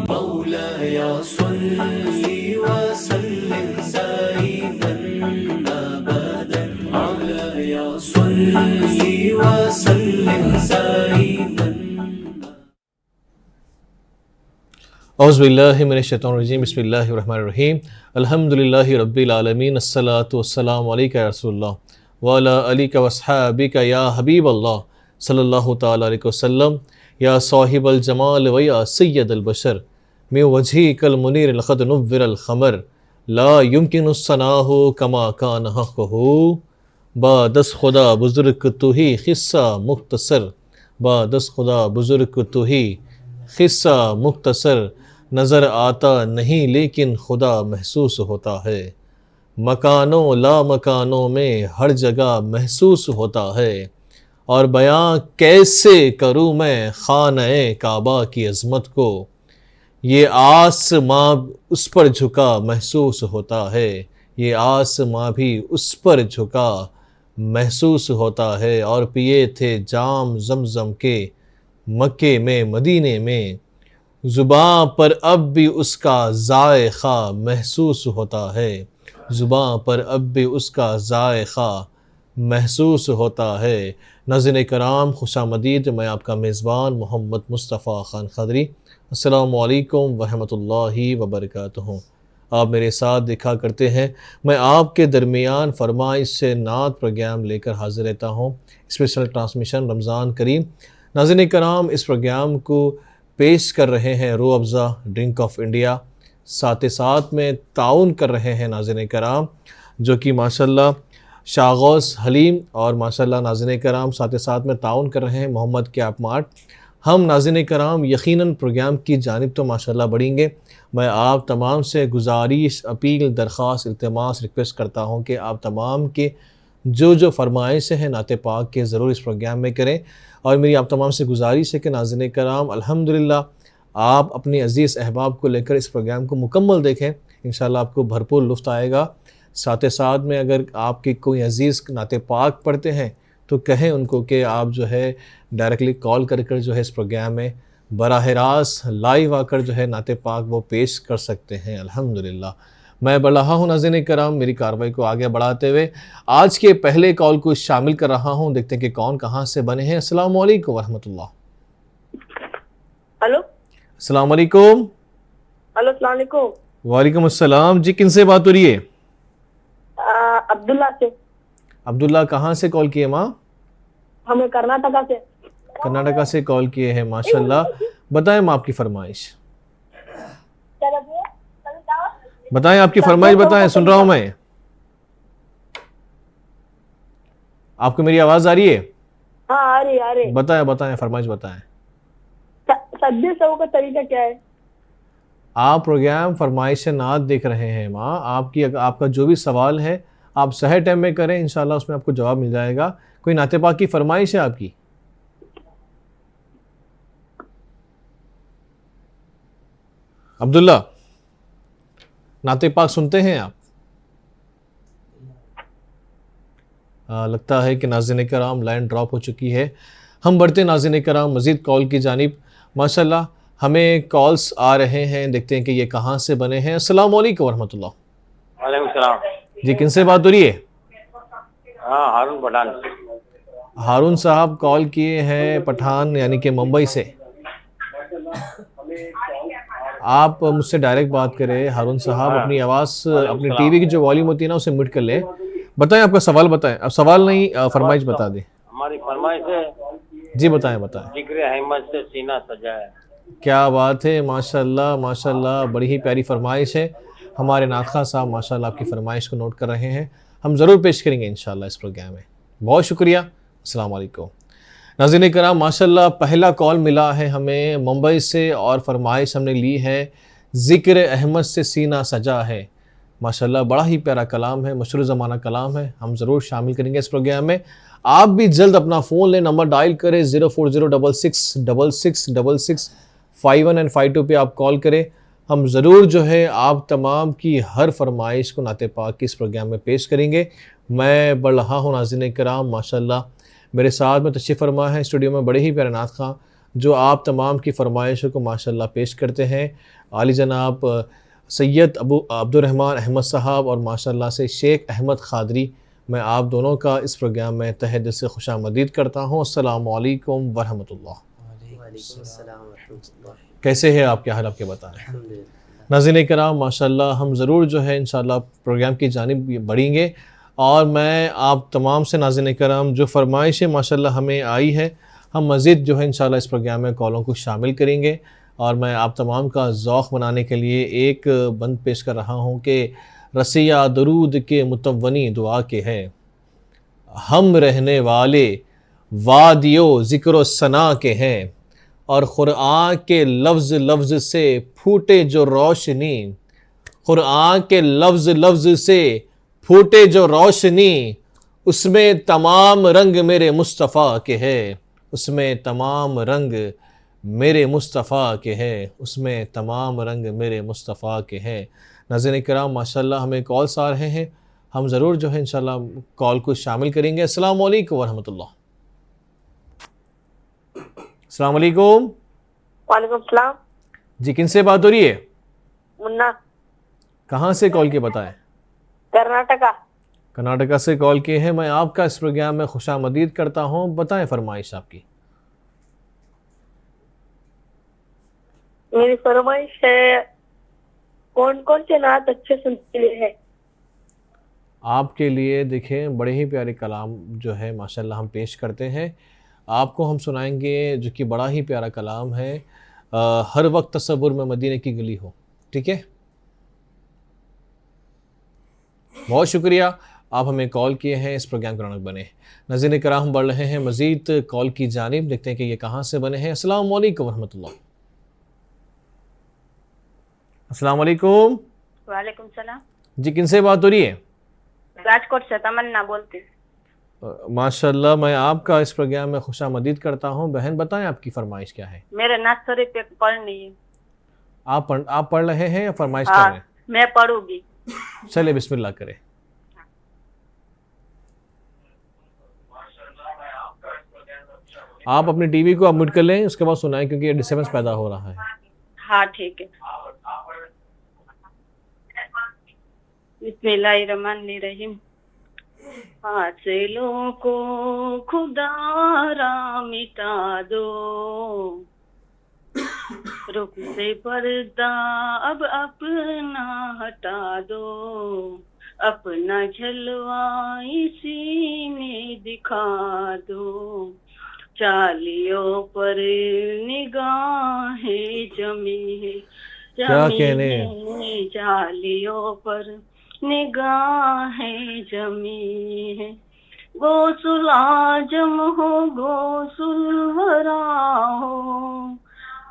مولاي صل وسلم دائما أبدا مولاي صل وسلم دائما. اعوذ باللہ من الشیطان الرجیم. بسم اللہ الرحمن الرحیم. الحمدللہ رب العالمین. الصلاۃ والسلام علیک یا رسول اللہ وعلی آلک واصحابک یا حبیب اللہ صلی اللہ تعالی علیہ وسلم. یا صاحب الجمال و یا سید البشر من وجہک المنیر لقد نور القمر لا یمکن الثناء کما کان حقہ. بعدس خدا بزرگ تو ہی قصہ مختصر. بعدس خدا بزرگ تو ہی قصہ مختصر. نظر آتا نہیں لیکن خدا محسوس ہوتا ہے. مکانوں لا مکانوں میں ہر جگہ محسوس ہوتا ہے. اور بیاں کیسے کروں میں خانہ کعبہ کی عظمت کو. یہ آسماں اس پر جھکا محسوس ہوتا ہے. یہ آسماں بھی اس پر جھکا محسوس ہوتا ہے. اور پیے تھے جام زمزم کے مکے میں مدینے میں. زباں پر اب بھی اس کا ذائقہ محسوس ہوتا ہے. زباں پر اب بھی اس کا ذائقہ محسوس ہوتا ہے. ناظرین کرام خوش آمدید. میں آپ کا میزبان محمد مصطفیٰ خان قادری. السلام علیکم ورحمۃ اللہ وبرکاتہ. آپ میرے ساتھ دیکھا کرتے ہیں میں آپ کے درمیان فرمائش سے نعت پروگرام لے کر حاضر رہتا ہوں. اسپیشل ٹرانسمیشن رمضان کریم. ناظرین کرام اس پروگرام کو پیش کر رہے ہیں روح افزا ڈرنک آف انڈیا. ساتھ میں تعاون کر رہے ہیں ناظرین کرام جو کہ ماشاءاللہ شاہ غوث حلیم اور ماشاءاللہ ناظرین کرام ساتھ میں تعاون کر رہے ہیں محمد کیپ مارٹ. ہم ناظرین کرام یقیناً پروگرام کی جانب تو ماشاءاللہ بڑھیں گے. میں آپ تمام سے گزارش اپیل درخواست التماس ریکویسٹ کرتا ہوں کہ آپ تمام کے جو فرمائشیں ہیں نعت پاک کے ضرور اس پروگرام میں کریں. اور میری آپ تمام سے گزارش ہے کہ ناظرین کرام الحمدللہ آپ اپنے عزیز احباب کو لے کر اس پروگرام کو مکمل دیکھیں. انشاءاللہ آپ کو بھرپور لطف آئے گا. ساتھ میں اگر آپ کے کوئی عزیز نعت پاک پڑھتے ہیں تو کہیں ان کو کہ آپ جو ہے ڈائریکٹلی کال کر جو ہے اس پروگرام میں براہ راست لائیو آ کر جو ہے نعت پاک وہ پیش کر سکتے ہیں. الحمدللہ میں بڑھ رہا ہوں ناظرین کرام میری کارروائی کو آگے بڑھاتے ہوئے آج کے پہلے کال کو شامل کر رہا ہوں. دیکھتے ہیں کہ کون کہاں سے بنے ہیں. السلام علیکم ورحمۃ اللہ. ہلو السلام علیکم. ہلو السلام علیکم. وعلیکم السلام. جی کن سے بات ہو رہی ہے؟ عبداللہ سے. عبداللہ کہاں سے کال کیے ماں؟ ہمیں کرناٹکا سے. کرناٹکا سے کال کیے ہیں ماشاءاللہ. بتائیں ماں آپ کی فرمائش. بتائیں آپ کی فرمائش بتائیں. سن رہا ہوں میں. آپ کو میری آواز آ رہی ہے؟ ہاں آ رہی. بتائیں فرمائش بتائیں. سجدے سہو کا طریقہ کیا ہے؟ آپ پروگرام فرمائش نعت دیکھ رہے ہیں ماں. آپ کا جو بھی سوال ہے آپ صحیح ٹائم میں کریں انشاءاللہ اس میں آپ کو جواب مل جائے گا. کوئی نعت پاک کی فرمائش ہے آپ کی؟ عبداللہ نعت پاک سنتے ہیں آپ؟ لگتا ہے کہ ناظرین کرام لائن ڈراپ ہو چکی ہے. ہم بڑھتے ناظرین کرام مزید کال کی جانب. ماشاءاللہ ہمیں کالز آ رہے ہیں. دیکھتے ہیں کہ یہ کہاں سے بنے ہیں. السلام علیکم ورحمۃ اللہ. وعلیکم السلام. جی کن سے بات ہو رہی ہے؟ ہاں ہارون پٹھان. ہارون صاحب کال کیے ہیں پٹھان یعنی کہ ممبئی سے. آپ مجھ سے ڈائریکٹ بات کریں ہارون صاحب. اپنی آواز اپنی ٹی وی کی جو والیوم ہوتی ہے نا اسے میوٹ کر لیں. بتائیں آپ کا سوال بتائیں. اب سوال نہیں فرمائش بتا دیں. ہماری فرمائش ہے جی بتائیں. ذکر احمد سے سینہ سجا ہے. کیا بات ہے. ماشاءاللہ بڑی ہی پیاری فرمائش ہے. ہمارے نعت خواں صاحب ماشاءاللہ آپ کی فرمائش کو نوٹ کر رہے ہیں. ہم ضرور پیش کریں گے انشاءاللہ اس پروگرام میں. بہت شکریہ. السلام علیکم. ناظرین کرام ماشاءاللہ پہلا کال ملا ہے ہمیں ممبئی سے اور فرمائش ہم نے لی ہے ذکر احمد سے سینہ سجا ہے. ماشاءاللہ بڑا ہی پیارا کلام ہے. مشہور زمانہ کلام ہے. ہم ضرور شامل کریں گے اس پروگرام میں. آپ بھی جلد اپنا فون لیں. نمبر ڈائل کریں 040666651 and 52 پہ آپ کال کریں. ہم ضرور جو ہے آپ تمام کی ہر فرمائش کو نعت پاک کی اس پروگرام میں پیش کریں گے. میں بڑھ رہا ہوں ناظرین کرام ماشاءاللہ میرے ساتھ میں تشریف فرما ہے اسٹوڈیو میں بڑے ہی پیارے نعت خواں جو آپ تمام کی فرمائشوں کو ماشاءاللہ پیش کرتے ہیں. عالی جناب سید ابو عبد الرحمن احمد صاحب اور ماشاءاللہ سے شیخ احمد خادری، میں آپ دونوں کا اس پروگرام میں تہہ دل سے خوش آمدید کرتا ہوں. السلام علیکم ورحمۃ اللہ. وعلیکم السلام ورحمۃ اللہ. کیسے ہے آپ؟ کیا حال آپ کے بتائیں. ناظرین کرام ماشاءاللہ ہم ضرور جو ہے انشاءاللہ پروگرام کی جانب بڑھیں گے، اور میں آپ تمام سے ناظرین کرام جو فرمائشیں ماشاءاللہ ہمیں آئی ہے، ہم مزید جو ہے انشاءاللہ اس پروگرام میں کالوں کو شامل کریں گے. اور میں آپ تمام کا ذوق بنانے کے لیے ایک بند پیش کر رہا ہوں کہ رسیہ درود کے متونی دعا کے ہیں، ہم رہنے والے وادیو ذکر و ثنا کے ہیں، اور قرآن کے لفظ لفظ سے پھوٹے جو روشنی، قرآن کے لفظ لفظ سے پھوٹے جو روشنی، اس میں تمام رنگ میرے مصطفیٰ کے ہے، اس میں تمام رنگ میرے مصطفیٰ کے ہے، اس میں تمام رنگ میرے مصطفیٰ کے ہیں. ناظرین کرام ماشاءاللہ ہمیں کالس آ رہے ہیں، ہم ضرور جو ہے انشاءاللہ کال کو شامل کریں گے. السلام علیکم ورحمۃ اللہ. السلام علیکم. وعلیکم السلام. جی کن سے بات ہو رہی ہے؟ منا، کہاں سے کال کے بتائیں؟ کرناٹکا. کرناٹکا سے کال کیے ہیں. میں آپ کا اس پروگرام میں خوش آمدید کرتا ہوں. بتائیں فرمائش آپ کی. میری فرمائش ہے کون کون سے نعت اچھے سنتے ہیں؟ آپ کے لیے دیکھیں بڑے ہی پیارے کلام جو ہے ماشاءاللہ ہم پیش کرتے ہیں. آپ کو ہم سنائیں گے جو کہ بڑا ہی پیارا کلام ہے، ہر وقت تصور میں مدینے کی گلی ہو. ٹھیک ہے، بہت شکریہ آپ ہمیں کال کیے ہیں، اس پروگرام کا رونق بنے. ناظرین کرام ہم بڑھ رہے ہیں مزید کال کی جانب، دیکھتے ہیں کہ یہ کہاں سے بنے ہیں. السلام علیکم ورحمۃ اللہ. السلام علیکم. وعلیکم السلام. جی کن سے بات ہو رہی ہے؟ راجکوٹ سے تمنا بولتی. ماشاءاللہ میں آپ کا اس پروگرام میں خوش آمدید کرتا ہوں. بہن بتائیں آپ کی فرمائش کیا ہے؟ میرے نعت شریف پہ پڑھنی ہے. آپ پڑھ رہے ہیں یا فرمائش کر رہے ہیں؟ میں پڑھوں گی. چلے بسم اللہ کریں. آپ اپنی ٹی وی کو میوٹ کر لیں، اس کے بعد سنائیں کیونکہ یہ ڈسٹربنس پیدا ہو رہا ہے. ہاں ٹھیک ہے. بسم اللہ الرحمن الرحیم. حاصلوں کو خدا را مٹا دو، رخ سے پردہ اب اپنا ہٹا دو، اپنا جلوہ اسی میں دکھا دو، چالیوں پر نگاہیں جمی ہے، کیا کہنے، چالیوں پر نگاہیں جمی ہے. غوث اعظم ہو، غوث الورا ہو،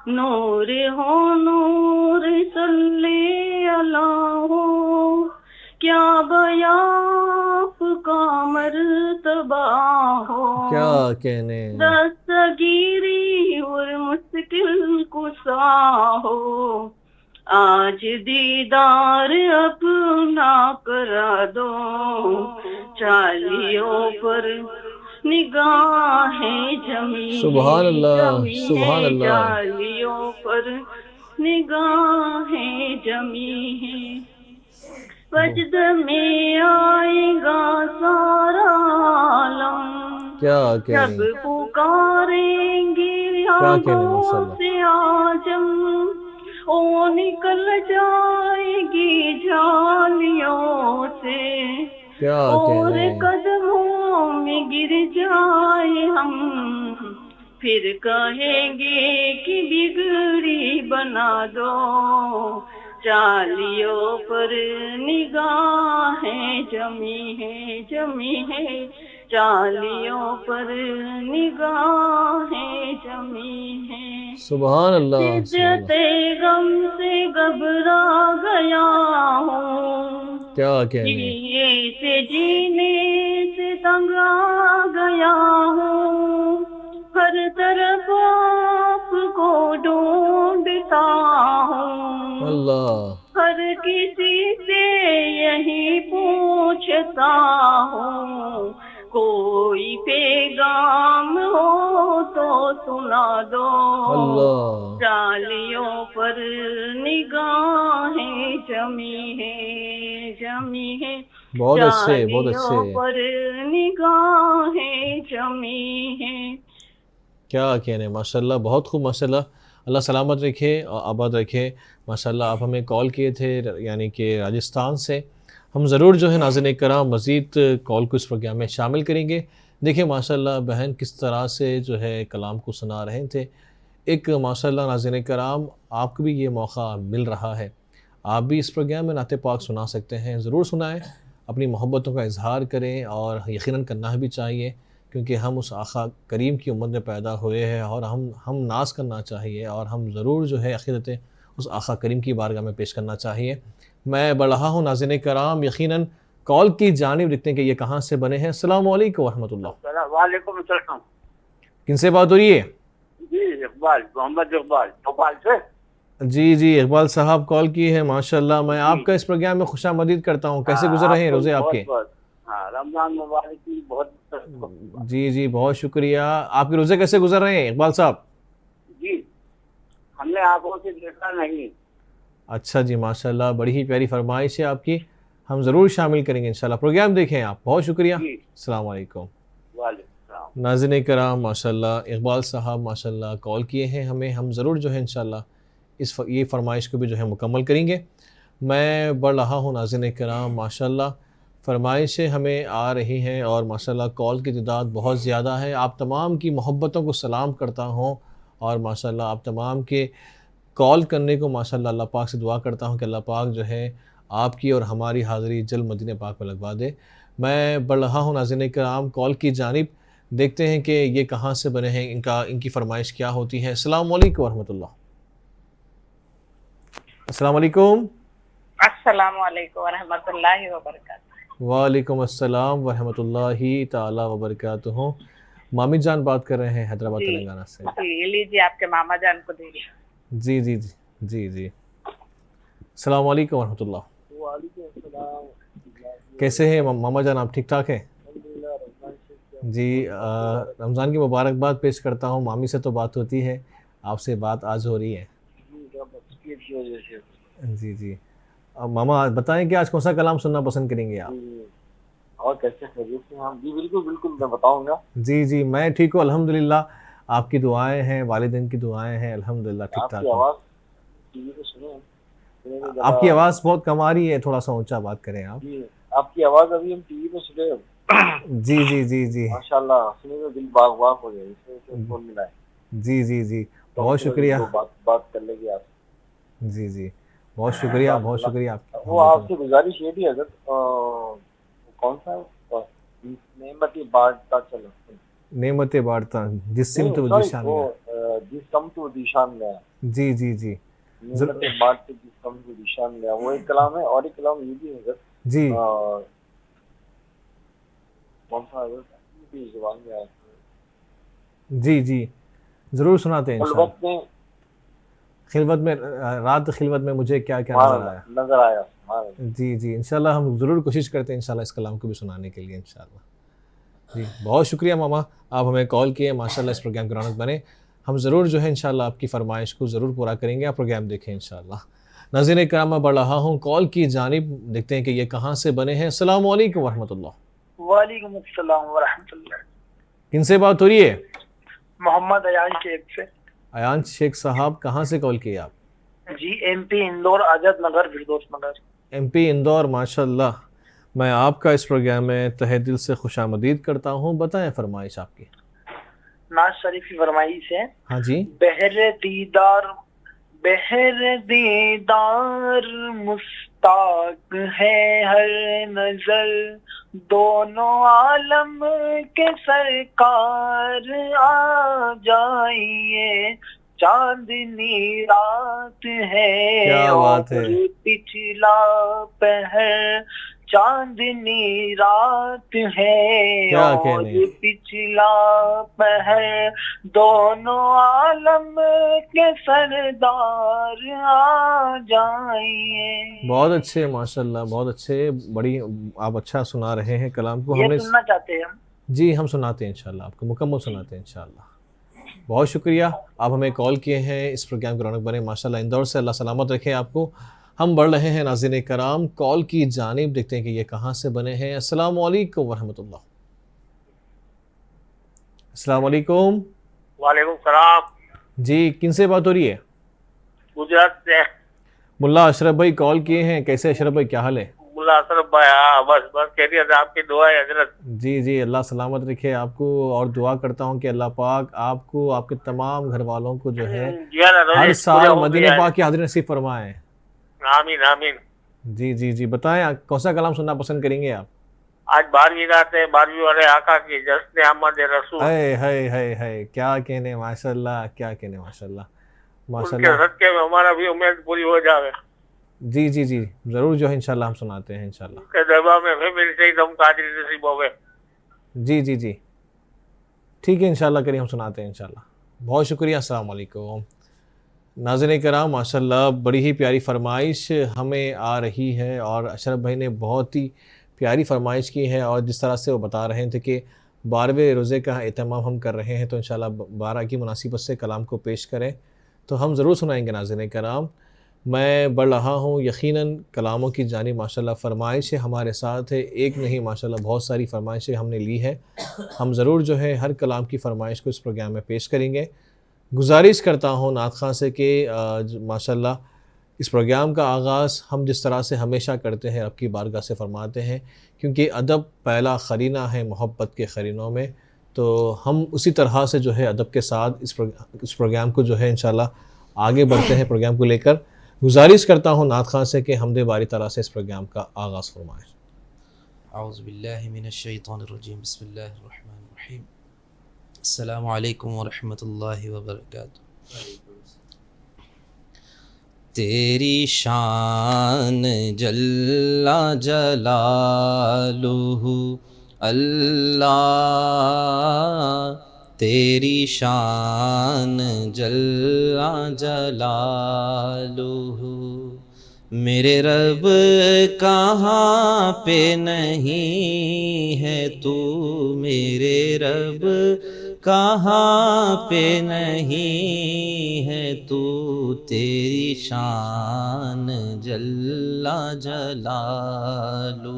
نور ہو نور صلی اللہ ہو، کیا بیاف کا مرتبہ ہو، کیا کہنے، دستگیری اور مشکل کشا ہو، آج دیدار اپنا کرا دو، چالیوں پر نگاہیں جمی، سبحان اللہ سبحان اللہ، چالیوں پر نگاہیں جمی ہیں. سجد میں آئے گا سارا عالم، کیا جب کہنے، پکاریں گے آنکھوں سے آجم، او نکل جائے گی جالیوں سے، کیا اور کہنے، قدموں میں گر جائے ہم، پھر کہیں گے کہ بگڑی بنا دو، چالیوں پر نگاہیں جمی ہے، جمی ہے، چالیوں پر نگاہیں جمی ہیں. سبحان اللہ شدت غم سے گھبرا گیا ہوں، کیا کہنے، جینے سے جینے سے تنگ آ گیا ہوں، ہر طرف آپ کو ڈھونڈتا ہوں، اللہ ہر کسی سے یہی پوچھتا ہوں، کوئی پیغام ہو تو سنا دو، اللہ، ڈالیوں پر نگاہیں جمی ہیں، جمی ہیں، بہت اچھے، بہت ڈالیوں اچھے، پر نگاہیں جمی ہیں۔ کیا کہنے، ماشاء اللہ، بہت خوب، ماشاء اللہ، اللہ سلامت رکھے اور آباد رکھے۔ ماشاء اللہ آپ ہمیں کال کیے تھے یعنی کہ راجستھان سے، ہم ضرور جو ہے ناظرین کرام مزید کال کو اس پروگرام میں شامل کریں گے۔ دیکھیں ماشاء اللہ بہن کس طرح سے جو ہے کلام کو سنا رہے تھے، ایک ماشاء اللہ ناظرین کرام آپ کو بھی یہ موقع مل رہا ہے، آپ بھی اس پروگرام میں نعت پاک سنا سکتے ہیں، ضرور سنائیں، اپنی محبتوں کا اظہار کریں، اور یقیناً کرنا بھی چاہیے کیونکہ ہم اس آقا کریم کی امت میں پیدا ہوئے ہیں اور ہم ناز کرنا چاہیے، اور ہم ضرور جو ہے عقیدتیں اس آقا کریم کی بارگاہ میں پیش کرنا چاہیے۔ میں بڑھ رہا ہوں ناظرین کرام، یقیناً کال کی جانب دیکھتے ہیں کہ یہ کہاں سے بنے ہیں۔ السلام علیکم ورحمۃ اللہ، وعلیکم السلام کن سے بات ہو رہی ہے؟ جی اقبال، محمد اقبال بھوپال سے۔ جی جی اقبال صاحب کال کی ہے، ماشاء اللہ میں آپ کا اس پروگرام میں خوش آمدید کرتا ہوں، کیسے گزر رہے ہیں روزے آپ کے؟ ہاں رمضان مبارک کی بہت جی جی بہت شکریہ، آپ کے روزے کیسے گزر رہے ہیں اقبال صاحب؟ جی ہم نے آنکھوں سے دیکھا نہیں۔ اچھا جی ماشاء اللہ، بڑی ہی پیاری فرمائش ہے آپ کی، ہم ضرور شامل کریں گے انشاءاللہ، پروگرام دیکھیں آپ، بہت شکریہ، جی السلام علیکم۔ وعلیکم السلام۔ ناظرین کرام ماشاء اللہ اقبال صاحب ماشاء اللہ کال کیے ہیں ہمیں، ہم ضرور جو ہے انشاءاللہ یہ فرمائش کو بھی جو ہے مکمل کریں گے۔ میں بڑھ رہا ہوں ناظرین کرام، ماشاء اللہ فرمائشیں ہمیں آ رہی ہیں اور ماشاء اللہ کال کی تعداد بہت زیادہ ہے، آپ تمام کی محبتوں کو سلام کرتا ہوں، اور ماشاء اللہ آپ تمام کے کال کرنے کو ماشاء اللہ اللہ پاک سے دعا کرتا ہوں کہ اللہ پاک جو ہے آپ کی اور ہماری حاضری جلد مدینہ پاک میں لگوا دے۔ میں بڑھ رہا ہوں ناظرین کرام کال کی جانب، دیکھتے ہیں کہ یہ کہاں سے بنے ہیں، ان کی فرمائش کیا ہوتی ہے۔ السلام علیکم ورحمۃ اللہ، السلام علیکم۔ السلام علیکم ورحمۃ اللہ وبرکاتہ۔ وعلیکم السلام ورحمۃ اللہ تعالی وبرکاتہ۔ مامی جان بات کر رہے ہیں حیدرآباد تلنگانہ سے۔ جی لیجیے، آپ کے ماما جان کو دیجیے۔ جی جی جی جی جی السلام علیکم ورحمۃ اللہ۔ وعلیکم السلام۔ کیسے ہیں ماما جان، آپ ٹھیک ٹھاک ہیں؟ جی رمضان کی مبارکباد پیش کرتا ہوں، مامی سے تو بات ہوتی ہے، آپ سے بات آج ہو رہی ہے۔ جی جی ماما بتائیں کہ آج کون سا کلام سننا پسند کریں گے آپ؟ اور کیسے خیریت سے ہیں؟ جی بالکل بالکل میں بتاؤں گا۔ جی جی میں ٹھیک ہوں الحمدللہ، آپ کی دعائیں ہیں، والدین کی دعائیں ہیں، الحمدللہ ٹھیک ٹھاک ہوں۔ آواز ٹی وی پہ سنیں، آپ کی آواز بہت کم آ رہی ہے، تھوڑا سا اونچا بات کریں آپ۔ جی آپ کی آواز ابھی ہم ٹی وی پہ سنے، جی جی جی جی ماشاءاللہ سنے تو دل باغ باغ ہو گیا، اس سے فون ملا ہے۔ جی جی جی بہت شکریہ، بات کر لیں گے آپ سے۔ جی جی بہت شکریہ، بہت شکریہ آپ وہ آپ سے گزارش یہ بھی حضرت، کون سا نعمتی بانٹتا چلو، نعمتیں بانٹتا جس سمت و دیشان گیا، جس سمت و دیشان گیا، جی جی جی نعمتیں بانٹتے جس سمت و دیشان گیا، وہ ایک کلام ہے۔ اور ایک کلام یہ بھی ہے حضرت، جی کون سا حضرت بھی زبان میں آیا، جی جی ضرور سناتے ہیں انشاءاللہ۔ خلوت میں، خلوت میں، رات خلوت میں مجھے کیا کیا نظر آیا۔ جی جی انشاءاللہ ہم ضرور کوشش کرتے ہیں انشاءاللہ اس کلام کو بھی سنانے کے لیے انشاءاللہ۔ جی بہت شکریہ ماما، آپ ہمیں کال کیے، ماشاءاللہ اس پروگرام کی رونق بنے، ہم ضرور جو ہے انشاءاللہ آپ کی فرمائش کو ضرور پورا کریں گے، آپ پروگرام دیکھیں انشاءاللہ۔ ناظرین کرام میں بڑھ رہا ہوں کال کی جانب، دیکھتے ہیں کہ یہ کہاں سے بنے ہیں۔ السلام علیکم ورحمۃ اللہ۔ وعلیکم السلام ورحمۃ اللہ۔ کن سے بات ہو رہی ہے؟ محمد ایان شیخ سے۔ ایان شیخ صاحب کہاں سے کال کیے آپ؟ G M P Indore, Azad Nagar, Firdous Nagar. M P Indore, ماشاء اللہ میں آپ کا اس پروگرام میں تہہ دل سے خوش آمدید کرتا ہوں، بتائیں فرمائش آپ کی۔ ناز شریف کی فرمائش ہے۔ ہاں جی۔ بہر دیدار مستاق ہے ہر نظر، دونوں عالم کے سرکار آ جائیے، چاندنی رات ہے اور پچھلا پہر، چاندنی رات ہے اور پچھلا پہر، دونوں عالم کے سردار آ جائیے۔ بہت اچھے ماشاء اللہ، بہت اچھے، بڑی آپ اچھا سنا رہے ہیں کلام کو۔ ہم نے سننا چاہتے ہیں ہم۔ جی ہم سناتے ہیں انشاءاللہ، آپ کو مکمل سناتے ہیں انشاءاللہ۔ بہت شکریہ، آپ ہمیں کال کیے ہیں، اس پروگرام کی رونق بنے ماشاءاللہ اندور سے، اللہ سلامت رکھے آپ کو۔ ہم بڑھ رہے ہیں ناظرین کرام کال کی جانب، دیکھتے ہیں کہ یہ کہاں سے بنے ہیں۔ السلام علیکم ورحمۃ اللہ۔ السلام علیکم۔ وعلیکم السلام۔ جی کن سے بات ہو رہی ہے؟ گجرات سے ملا اشرف بھائی کال کیے ہیں، کیسے اشرف بھائی، کیا حال ہے؟ ملا اشرف بھائی، ہاں بس خیریت ہے، آپ کی دعا ہے حضرت۔ جی جی اللہ سلامت رکھے آپ کو، اور دعا کرتا ہوں کہ اللہ پاک آپ کو، آپ کے تمام گھر والوں کو جو ہے جی ہاں، روزے ہر پورے سال ہو مدینہ گئے ہیں۔ پاک کی حاضری نصیب فرمائیں۔ آمین آمین۔ جی جی جی بتائیں کون سا کلام سننا پسند کریں گے آپ؟ آج 12ویں رات ہے، 12ویں والے آقا کی جشن احمد رسول، ہے ہے کیا کہنے، ماشاء اللہ کیا کہنے، ماشاء اللہ ماشاء ان کے اللہ۔ صدقے میں ہمارا بھی امید پوری ہو جاوے، جی جی جی ضرور جو ہے انشاءاللہ ہم سناتے ہیں انشاءاللہ۔ ان کے دربار میں پھر میری صحیح دم قادری نصیب ہوئے۔ جی جی جی ٹھیک ہے انشاءاللہ کریم ہم سناتے ہیں انشاءاللہ۔ بہت شکریہ، السلام علیکم۔ ناظرین کرام ماشاءاللہ بڑی ہی پیاری فرمائش ہمیں آ رہی ہے، اور اشرف بھائی نے بہت ہی پیاری فرمائش کی ہے، اور جس طرح سے وہ بتا رہے تھے کہ 12ویں روزے کا اہتمام ہم کر رہے ہیں، تو انشاءاللہ 12 کی مناسبت سے کلام کو پیش کریں تو ہم ضرور سنائیں گے ناظرین کرام۔ میں بڑھ رہا ہوں یقیناً کلاموں کی جانب، ماشاءاللہ فرمائشیں ہمارے ساتھ ہے، ایک نہیں ماشاءاللہ بہت ساری فرمائشیں ہم نے لی ہے، ہم ضرور جو ہے ہر کلام کی فرمائش کو اس پروگرام میں پیش کریں گے۔ گزارش کرتا ہوں نعت خواں سے کہ ماشاءاللہ اس پروگرام کا آغاز ہم جس طرح سے ہمیشہ کرتے ہیں رب کی بارگاہ سے فرماتے ہیں، کیونکہ ادب پہلا قرینہ ہے محبت کے قرینوں میں، تو ہم اسی طرح سے جو ہے ادب کے ساتھ اس پروگرام کو جو ہے انشاءاللہ آگے بڑھتے ہیں پروگرام کو لے کر۔ گزارش کرتا ہوں نعت خواں سے کہ حمد باری تعالیٰ سے اس پروگرام کا آغاز فرمائیں۔ اعوذ باللہ من الشیطان الرجیم، بسم اللہ الرحمن الرحیم۔ السلام علیکم ورحمۃ اللہ وبرکاتہ۔ تیری شان جل جلالہ اللہ، تیری شان جل جلالہ، میرے رب کہاں پہ نہیں ہے تو، میرے رب کہاں پہ نہیں ہے تو، تیری شان جل جلالہ،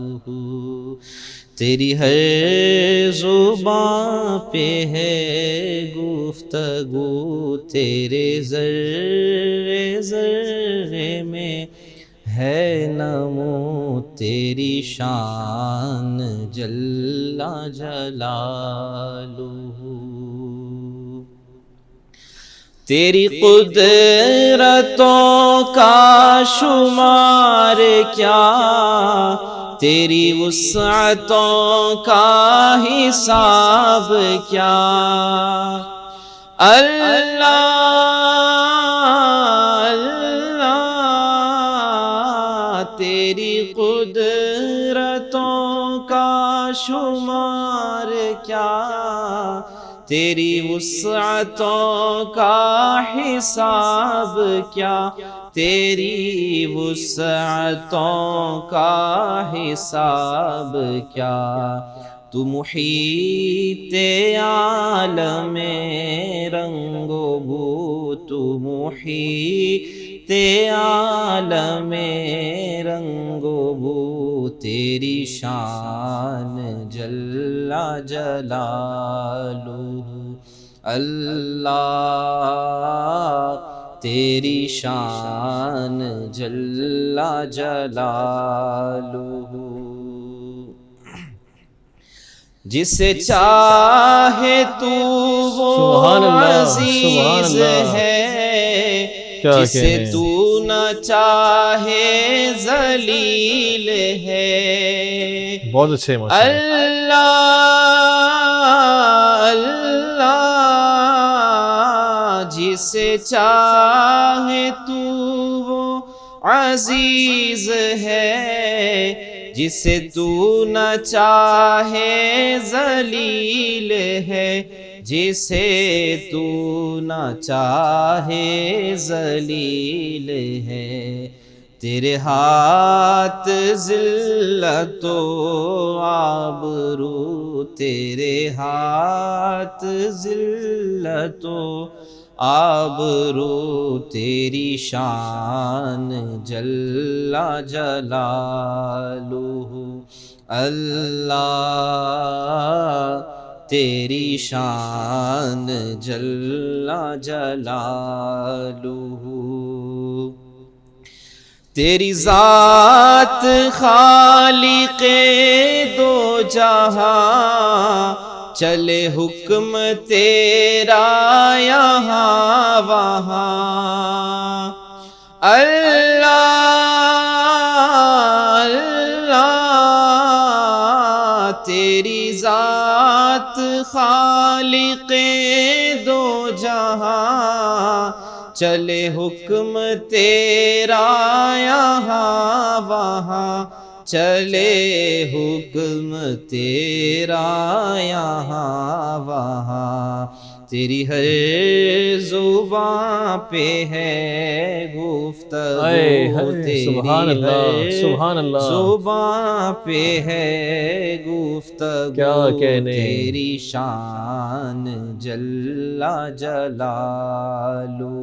تیری ہر زباں پہ ہے گفتگو، تیرے ذرے ذرے میں ہے نمو، تیری شان جل جلالہ، تیری قدرتوں کا شمار کیا، تیری وسعتوں کا حساب کیا، اللہ اللہ، تیری قدرتوں کا شمار کیا، تیری وسعتوں کا حساب کیا، تیری وسعتوں کا حساب کیا، تو محیط عالم رنگ و بو، تو محیط عالم رنگ و بو، تیری شان جل جلالہ اللہ، تیری شان جل جلالہ، جسے چاہے تو سبحان وہ اللہ، سبحان عزیز اللہ، ہے، کیا جسے کہنے، تو نہ چاہے ذلیل ہے، بہت اچھے ماشاءاللہ۔ اللہ اللہ، جسے چاہے تو وہ عزیز ہے، جسے تو نہ چاہے ذلیل ہے، جسے تو نہ چاہے ذلیل ہے، تیرے ہاتھ ذلت و آبرو، تیرے ہاتھ ذلت و آبرو، تیری شان جل جلالہ اللہ، تیری شان جل جلالہ، تیری ذات خالق دو جہاں، چلے حکم تیرا یہاں وہاں، اللہ اللہ، تیری ذات خالق دو جہاں، چلے حکم تیرا یہاں وہاں، چلے حکم تیرا یہاں وہاں، تیری ہر زبان پہ ہے گفتگو، سبحان اللہ سبحان اللہ، زبان پہ ہے گفتگو، کیا کہنے، تیری شان جل جلالہ،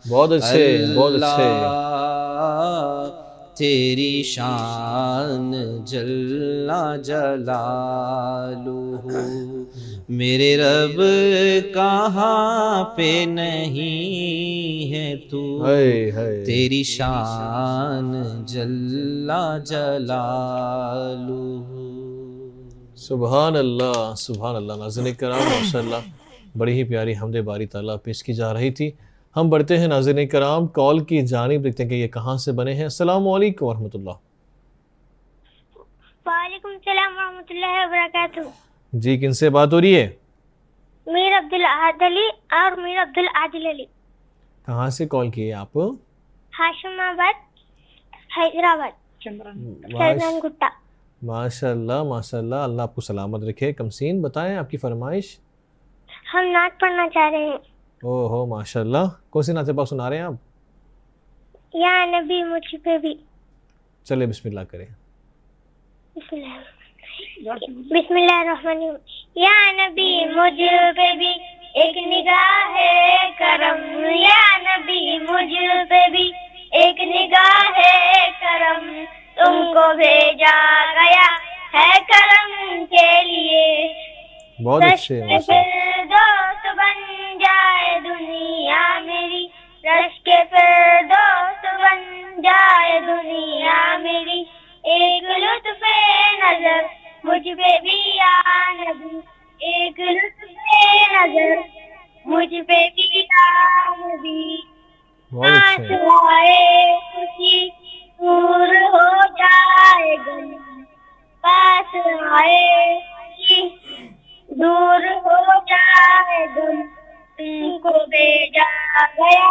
بہت اچھے بہت اچھے، تیری شان جل جلالہ، میرے رب کہاں پہ نہیں ہے تو، تیری شان جل جلالہ، سبحان اللہ سبحان اللہ۔ ناظرین کرام ماشاءاللہ بڑی ہی پیاری حمد باری تعالیٰ پیش کی جا رہی تھی۔ ہم بڑھتے ہیں ناظرین کرام کال کی جانب، دیکھتے ہیں کہ یہ کہاں سے بنے ہیں۔ السلام علیکم ورحمۃ اللہ۔ وعلیکم السلام ورحمۃ اللہ وبرکاتہ۔ جی کن سے بات ہو رہی ہے؟ میر عبدالعاد علی اور میر عبدالعادل علی۔ کہاں سے کال کی ہے آپ؟ ہاشم آباد، حیدرآباد، چندران گٹا۔ ماشاء اللہ ماشاء اللہ، اللہ آپ کو سلامت رکھے۔ کمسین بتائیں آپ کی فرمائش۔ ہم نعت پڑھنا چاہ رہے ہیں۔ او ہو ماشاء اللہ، کون سی نعت پاک سنا رہے ہیں آپ؟ یا نبی مجھ پہ بھی۔ چلے بسم اللہ کریں۔ بسم اللہ الرحمن الرحیم۔ یا نبی مجھ پہ بھی ایک نگاہ ہے کرم، یا نبی مجھ پہ بھی ایک نگاہ ہے کرم، تم کو بھیجا گیا ہے کرم کے لیے، بہت اچھے دوست بن جائے دنیا میری، رش کے دوست بن جائے دنیا میری، ایک لطف نظر مجھ پہ بھی یا نبی، ایک لطف نظر مجھ پہ بھی یا نبی، آئے خوشی دور ہو جائے غم، پاس آئے خوشی دور ہو جائے غم، تم کو بھیجا گیا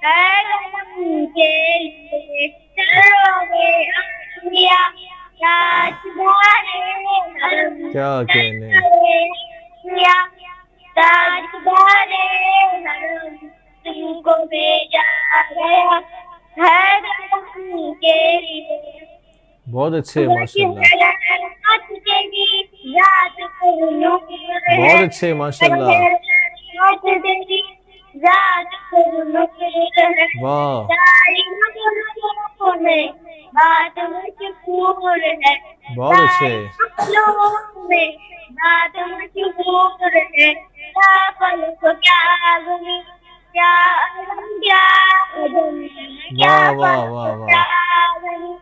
ہے غم کے لیے، چلوگے انبیاء تاجدارے حرم، کیا کہنے، تاجدارے حرم، تم کو بھیجا گیا ہے غم کے لیے۔ بہت اچھے ماشاء اللہ، بہت اچھے ماشاء اللہ، واہ بات مشہور ہے، بہت اچھے، بات مشہور ہے، کیا پل کو کیا غمی، کیا غم کیا غم، کیا واہ واہ پل واہ کو واہ، کیا غمی،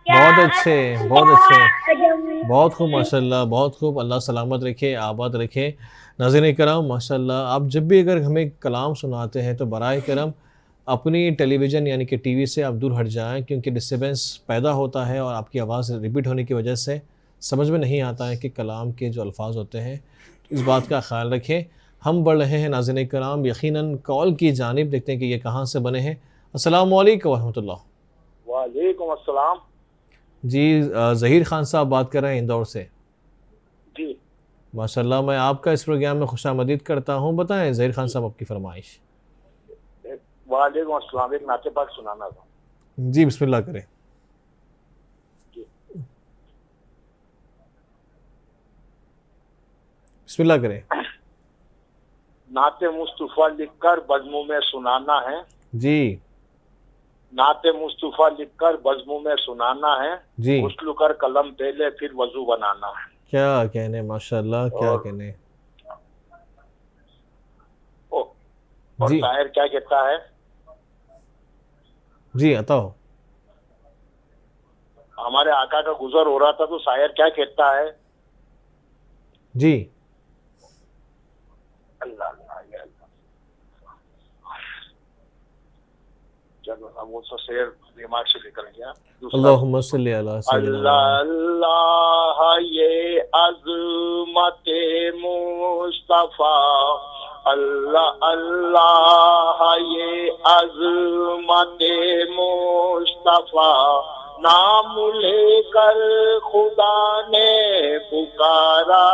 بہت اچھے بہت اچھے، بہت خوب ماشاء اللہ، بہت خوب، اللہ سلامت رکھے، آباد رکھے۔ ناظرین کرام ماشاء اللہ، آپ جب بھی اگر ہمیں کلام سناتے ہیں تو برائے کرم اپنی ٹیلی ویژن یعنی کہ ٹی وی سے آپ دور ہٹ جائیں، کیونکہ ڈسٹربنس پیدا ہوتا ہے اور آپ کی آواز ریپیٹ ہونے کی وجہ سے سمجھ میں نہیں آتا ہے کہ کلام کے جو الفاظ ہوتے ہیں، اس بات کا خیال رکھیں۔ ہم بڑھ رہے ہیں ناظرین کرام یقیناً کال کی جانب، دیکھتے ہیں کہ یہ کہاں سے بنے ہیں۔ السلام علیکم ورحمۃ اللہ۔ وعلیکم السلام۔ جی ظہیر خان صاحب بات کر رہے ہیں اندور سے۔ جی ماشاء اللہ، میں آپ کا اس پروگرام میں خوش آمدید کرتا ہوں۔ بتائیں ظہیر خان صاحب آپ کی فرمائش۔ وعلیکم السلام، ایک نعت پاک سنانا تھا۔ جی بسم اللہ کریں. بسم اللہ کریں. نعت مصطفیٰ لکھ کر بزموں میں سنانا ہے. جی نعت مصطفیٰ لکھ کر بزموں میں سنانا ہے. جی غسل کر قلم پہلے پھر وضو بنانا ہے. کیا کہنے ماشاء اللہ کیا کہنے. اور جی شاعر کیا کہتا ہے؟ جی عطا ہو. ہمارے آقا کا گزر ہو رہا تھا تو شاعر کیا کہتا ہے؟ جی اللہ اللہ یا اللہ. چلو اب وہ تو شعر دماغ سے نکل گیا. اللہم صلی علی سیدنا اللہ اللہ یہ عظمت مصطفیٰ. اللہ اللہ یہ عظمت مصطفیٰ. نام لے کر خدا نے پکارا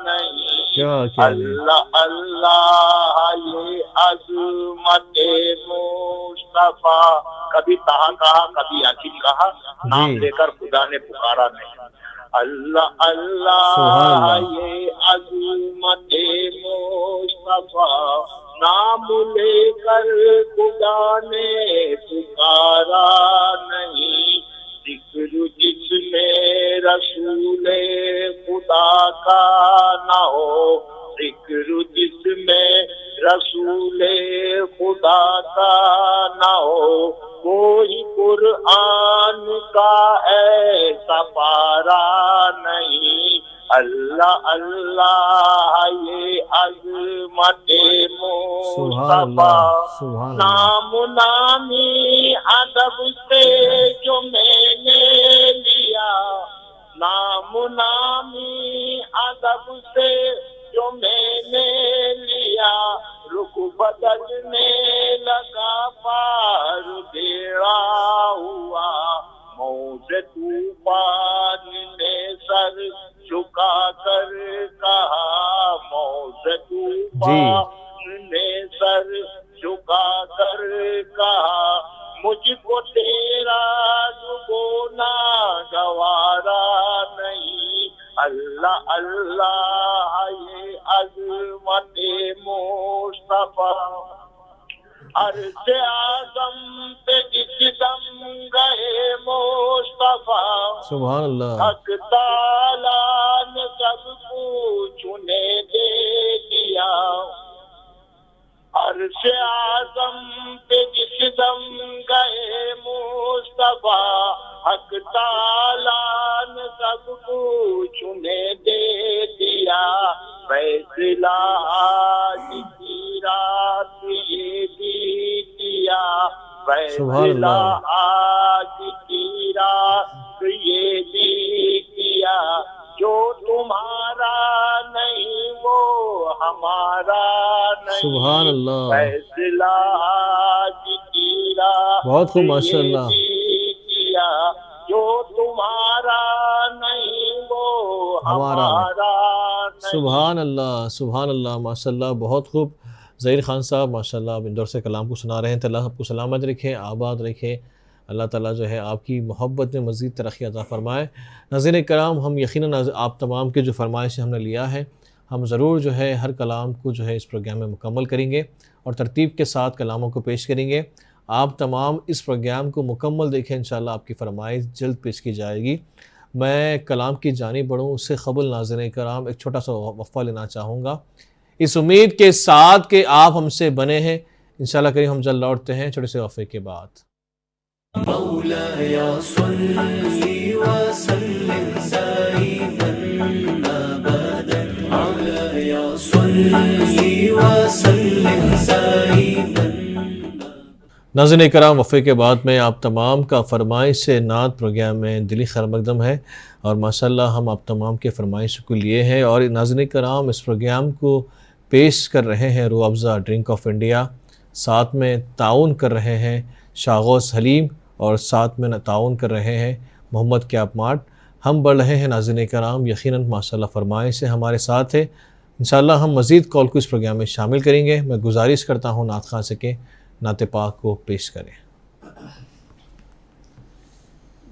نہیں. کیا کہنے. اللہ اللہ یہ عظمت مصطفیٰ. کبھی تہا کہا کبھی یاسین کہا, نام لے کر خدا نے پکارا نہیں. اللہ اللہ یہ عظمت مصطفیٰ. نام لے کر خدا نے پکارا نہیں. ذکر جس میں رسول خدا کا نہ ہو. ذکر جس میں رسول خدا کا نہ ہو. کوئی قرآن کا ایسا پارا نہیں. اللہ اللہ یہ عظمت مصطفیٰ. نام نامی ادب سے جو میں نے لیا. نام نامی ادب سے جو میں نے لیا. رخ بدلنے لگا پار بیڑا ہوا. موج طوفان نے سر جھکا کر کہا. موج طوفان نے سر جھکا کر کہا. مجھ کو تیرا ڈبونا گوارا نہیں. اللہ اللہ یہ عظمت مصطفیٰ. عرش اعظم پہ جس دم گئے مصطفیٰ. سبحان اللہ. حق تعالیٰ نے سب کچھ انہیں دے دیا. عرش اعظم پہ جس دم گئے مصطفیٰ. حق تعالیٰ نے سب کچھ انہیں دے دیا. فیصلہ آج کی رات یہ بھی کیا. فیصلہ آج کی رات یہ بھی کیا. جو تمہارا نہیں وہ ہمارا نہیں. سبحان اللہ. فیصلہ آج کی رات بہت خوب ماشاء اللہ. کیا. جو تمہارا نہیں وہ ہمارا نہیں. سبحان اللہ سبحان اللہ ماشاء اللہ. بہت خوب ظہیر خان صاحب ماشاء اللہ آپ اندور سے کلام کو سنا رہے ہیں. اللہ آپ کو سلامت رکھے, آباد رکھے. اللہ تعالیٰ جو ہے آپ کی محبت میں مزید ترقی عطا فرمائے. ناظرین کرام, ہم یقیناً آپ تمام کے جو فرمائشیں ہم نے لیا ہے, ہم ضرور جو ہے ہر کلام کو جو ہے اس پروگرام میں مکمل کریں گے اور ترتیب کے ساتھ کلاموں کو پیش کریں گے. آپ تمام اس پروگرام کو مکمل دیکھیں, انشاءاللہ آپ کی فرمائش جلد پیش کی جائے گی. میں کلام کی جانب بڑھوں اس سے قبل ناظرین کرام ایک چھوٹا سا وقفہ لینا چاہوں گا, اس امید کے ساتھ کہ آپ ہم سے بنے ہیں. انشاءاللہ کریم ہم جلد لوٹتے ہیں چھوٹے سے وقفے کے بعد. مولاي صل وسلم دائما ابدا على صل وسلم دائما. ناظرین کرام, وقفے کے بعد میں آپ تمام کا فرمائش سے نعت پروگرام میں دلی خیر مقدم ہے اور ماشاءاللہ ہم آپ تمام کے فرمائش کو لیے ہیں. اور ناظرین کرام, اس پروگرام کو پیش کر رہے ہیں روح افزا ڈرنک آف انڈیا, ساتھ میں تعاون کر رہے ہیں شاغوس حلیم اور ساتھ میں تعاون کر رہے ہیں محمد کیاب مارٹ. ہم بڑھ رہے ہیں ناظرین کرام, یقیناً ماشاءاللہ فرمائش سے ہمارے ساتھ ہے. انشاءاللہ ہم مزید کال کو اس پروگرام میں شامل کریں گے. میں گزارش کرتا ہوں نعت خواں سے کہ نعت پاک کو پیش کریں.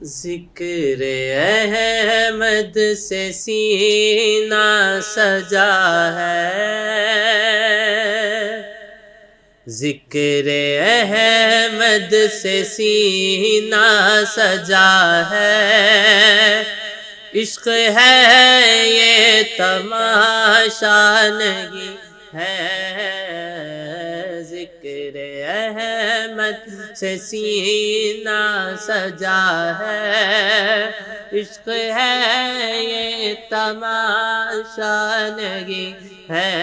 ذکر احمد سے سینہ سجا ہے، ذکر احمد سے سینہ سجا ہے، عشق ہے یہ تماشا نہیں ہے، ذکر احمد سے سینہ سجا ہے، عشق ہے یہ تماشا نہیں ہے،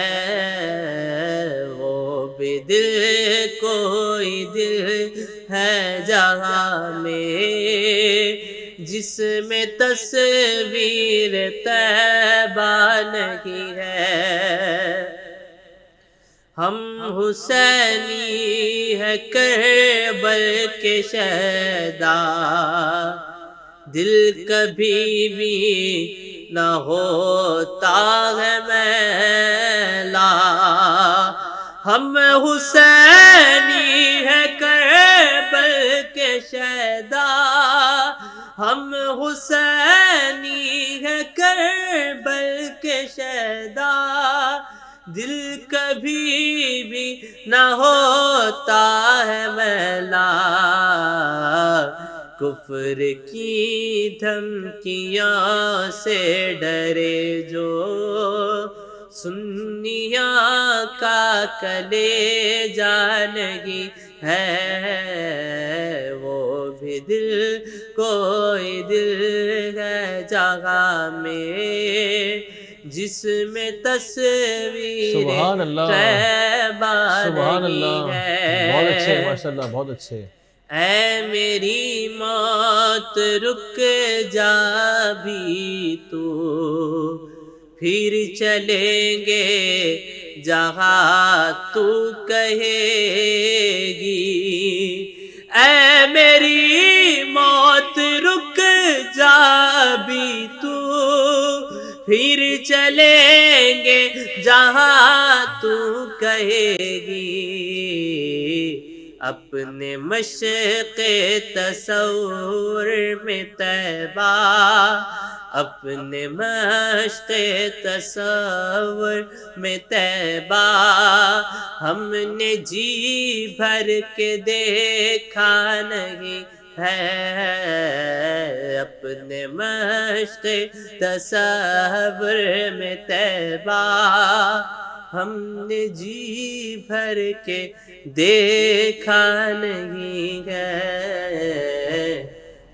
وہ بھی دل کوئی دل ہے جہاں میں جس میں تصویر طیبہ نہیں ہے، ہم حسینی ہے کربل کے شہدا، دل کبھی بھی نہ ہوتا ہے میلا، ہم حسینی ہے کربل کے شہدا، ہم حسینی ہے کربل کے شہدا، دل کبھی بھی نہ ہوتا ہے میلا، کفر کی دھمکیاں سے ڈرے جو سنیاں کا کلیجہ نہیں ہے، وہ بھی دل کوئی دل ہے جگہ میں جس میں تصویر سبحان اللہ، طیبہ سبحان نہیں اللہ، بہت اچھے ہے، ماشاء اللہ، بہت اچھے۔ اے میری موت رک جا بھی تو، پھر چلیں گے جہاں تو کہے گی، اے میری موت رک جا بھی تو، پھر چلیں گے جہاں تو کہے گی، اپنے مشق تصور میں طیبہ، اپنے مشق تصور میں طیبہ، ہم نے جی بھر کے دیکھا نہیں ہے، اپنے مشق تصور میں طیبہ، ہم نے جی بھر کے دیکھا نہیں ہے،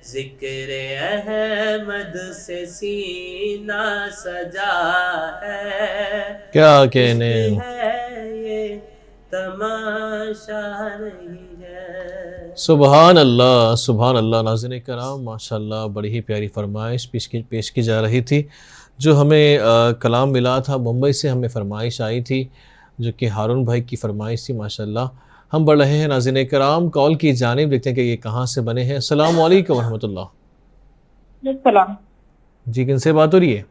ذکر احمد سے سینہ سجا ہے، کیا کہنے، ہے یہ تماشا نہیں ہے۔ سبحان اللہ، سبحان اللہ۔ ناظرین کرام، ماشاءاللہ بڑی ہی پیاری فرمائش پیش کی جا رہی تھی، جو ہمیں کلام ملا تھا ممبئی سے، ہمیں فرمائش آئی تھی جو کہ ہارون بھائی کی فرمائش تھی ماشاءاللہ۔ ہم بڑھ رہے ہیں ناظرین کرام کال کی جانب، دیکھتے ہیں کہ یہ کہاں سے بنے ہیں۔ السلام علیکم ورحمۃ اللہ۔ السلام جی، کن سے بات ہو رہی ہے؟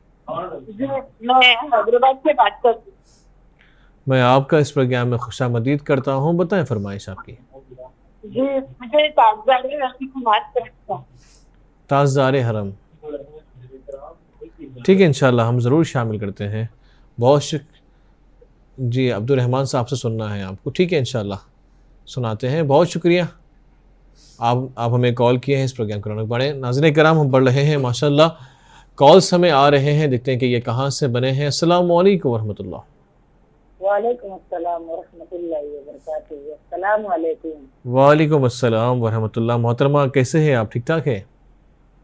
جی، میں حیدرآباد سے بات کرتی ہوں۔ میں آپ کا اس پروگرام میں خوش آمدید کرتا ہوں، بتائیں فرمائش آپ کی۔ جی، مجھے تاجدار رفیق بات کرتا ہوں۔ تاجدار حرم، ٹھیک ہے انشاءاللہ ہم ضرور شامل کرتے ہیں۔ بہت جی عبد الرحمن صاحب سے سننا ہے آپ کو، ٹھیک ہے انشاءاللہ سناتے ہیں۔ بہت شکریہ، آپ ہمیں کال کیے ہیں اس پروگرام کو رونق بڑھیں۔ ناظرین کرام، ہم پڑھ رہے ہیں ماشاءاللہ، کالس ہمیں آ رہے ہیں، دیکھتے ہیں کہ یہ کہاں سے بنے ہیں۔ السلام علیکم ورحمۃ اللہ۔ وعلیکم السلام ورحمۃ اللہ وبرکاتہ۔ السلام علیکم۔ وعلیکم السلام ورحمۃ اللہ۔ محترمہ کیسے ہیں آپ؟ ٹھیک ٹھاک ہے؟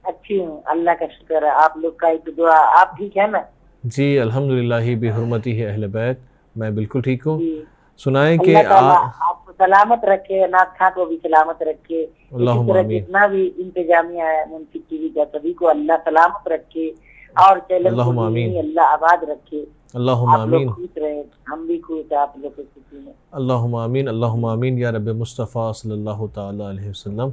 اچھی ہوں، اللہ کا شکر ہے، آپ لوگ کا دعا۔ آپ ٹھیک ہے نا؟ جی الحمدللہ بحرمتہ اہل بیت، میں بالکل ٹھیک ہوں۔ جی، سنائیں کہ اللہ تعالیٰ آپ کو سلامت رکھے، ناز خان کو بھی سلامت رکھے، اسی اللہم طرح آمین۔ جتنا بھی انتظامیہ ہے منصف ٹی وی کا سبھی کو اللہ سلامت رکھے، اور چینل کو اللہم آمین۔ بھی اللہ آباد رکھے، اللہم آپ لوگ آمین، خوش رہے، ہم بھی خوش ہیں آپ لوگ کی خوشی میں۔ اللہم آمین، اللہم آمین یا رب مصطفیٰ صلی اللہ تعالیٰ علیہ وسلم۔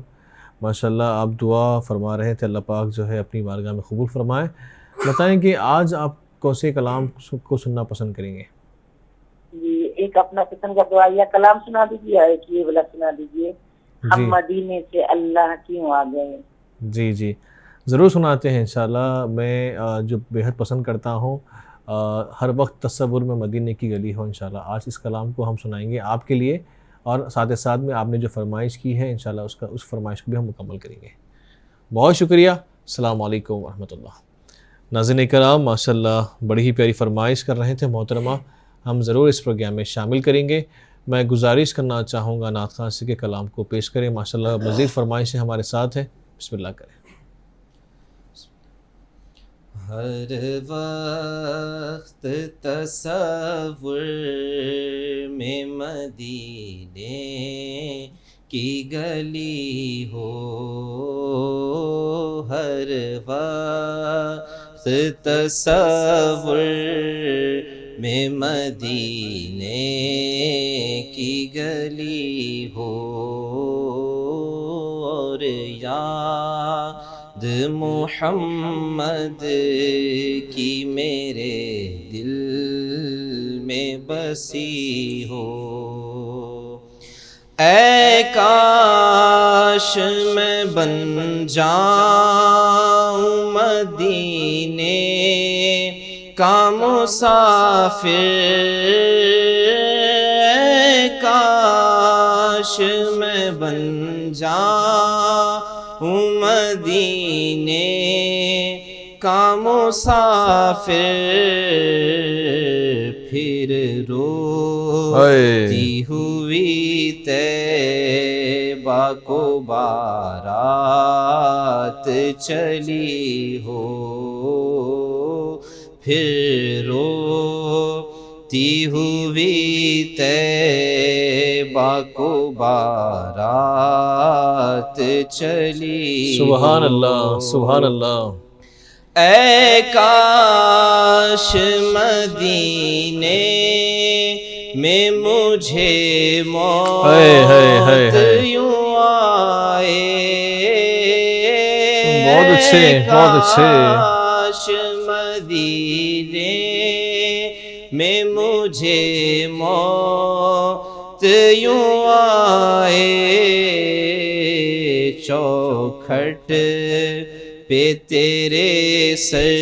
ماشاءاللہ آپ دعا فرما رہے تھے، اللہ پاک جو ہے اپنی بارگاہ میں قبول فرمائے۔ بتائیں کہ آج آپ کون سے کلام کو سننا پسند کریں گے؟ جی، ایک اپنا قسم کا دعائیہ کلام سنا دیجیے، ایک یہ والا سنا دیجیے، ہم مدینے سے اللہ کیوں آ گئے۔ جی جی ضرور سناتے ہیں انشاءاللہ. میں جو بیحد پسند کرتا ہوں ہر وقت تصور میں مدینے کی گلی ہو انشاءاللہ. آج اس کلام کو ہم سنائیں گے آپ کے لیے، اور ساتھ میں آپ نے جو فرمائش کی ہے انشاءاللہ اس فرمائش کو بھی ہم مکمل کریں گے. بہت شکریہ. السلام علیکم ورحمۃ اللہ. ناظرین کرام ماشاءاللہ بڑی ہی پیاری فرمائش کر رہے تھے محترمہ، ہم ضرور اس پروگرام میں شامل کریں گے. میں گزارش کرنا چاہوں گا نعت خواں سے کہ کلام کو پیش کریں. ماشاءاللہ مزید فرمائشیں ہمارے ساتھ ہیں. بسم اللہ کریں. ہر وقت تصور میں مدینے کی گلی ہو، ہر وقت تصور میں مدینے کی گلی ہو، اور یاد محمد کی میرے دل میں بسی ہو. اے کاش میں بن جاؤں مدینے کا مسافر، اے کاش میں بن جاؤں مدینے کا مسافر، پھر روتی ہوئی طیبہ کو بارات چلی ہو، پھر روتی ہوئی طیبہ کو بارات چلی. سبحان اللہ سبحان اللہ. اے کاش مدینے میں مجھے موت یوں آئے، بہت اچھے بہت اچھے. کاش مدینے میں مجھے موت یوں آئے، چوکھٹ پہ تیرے سر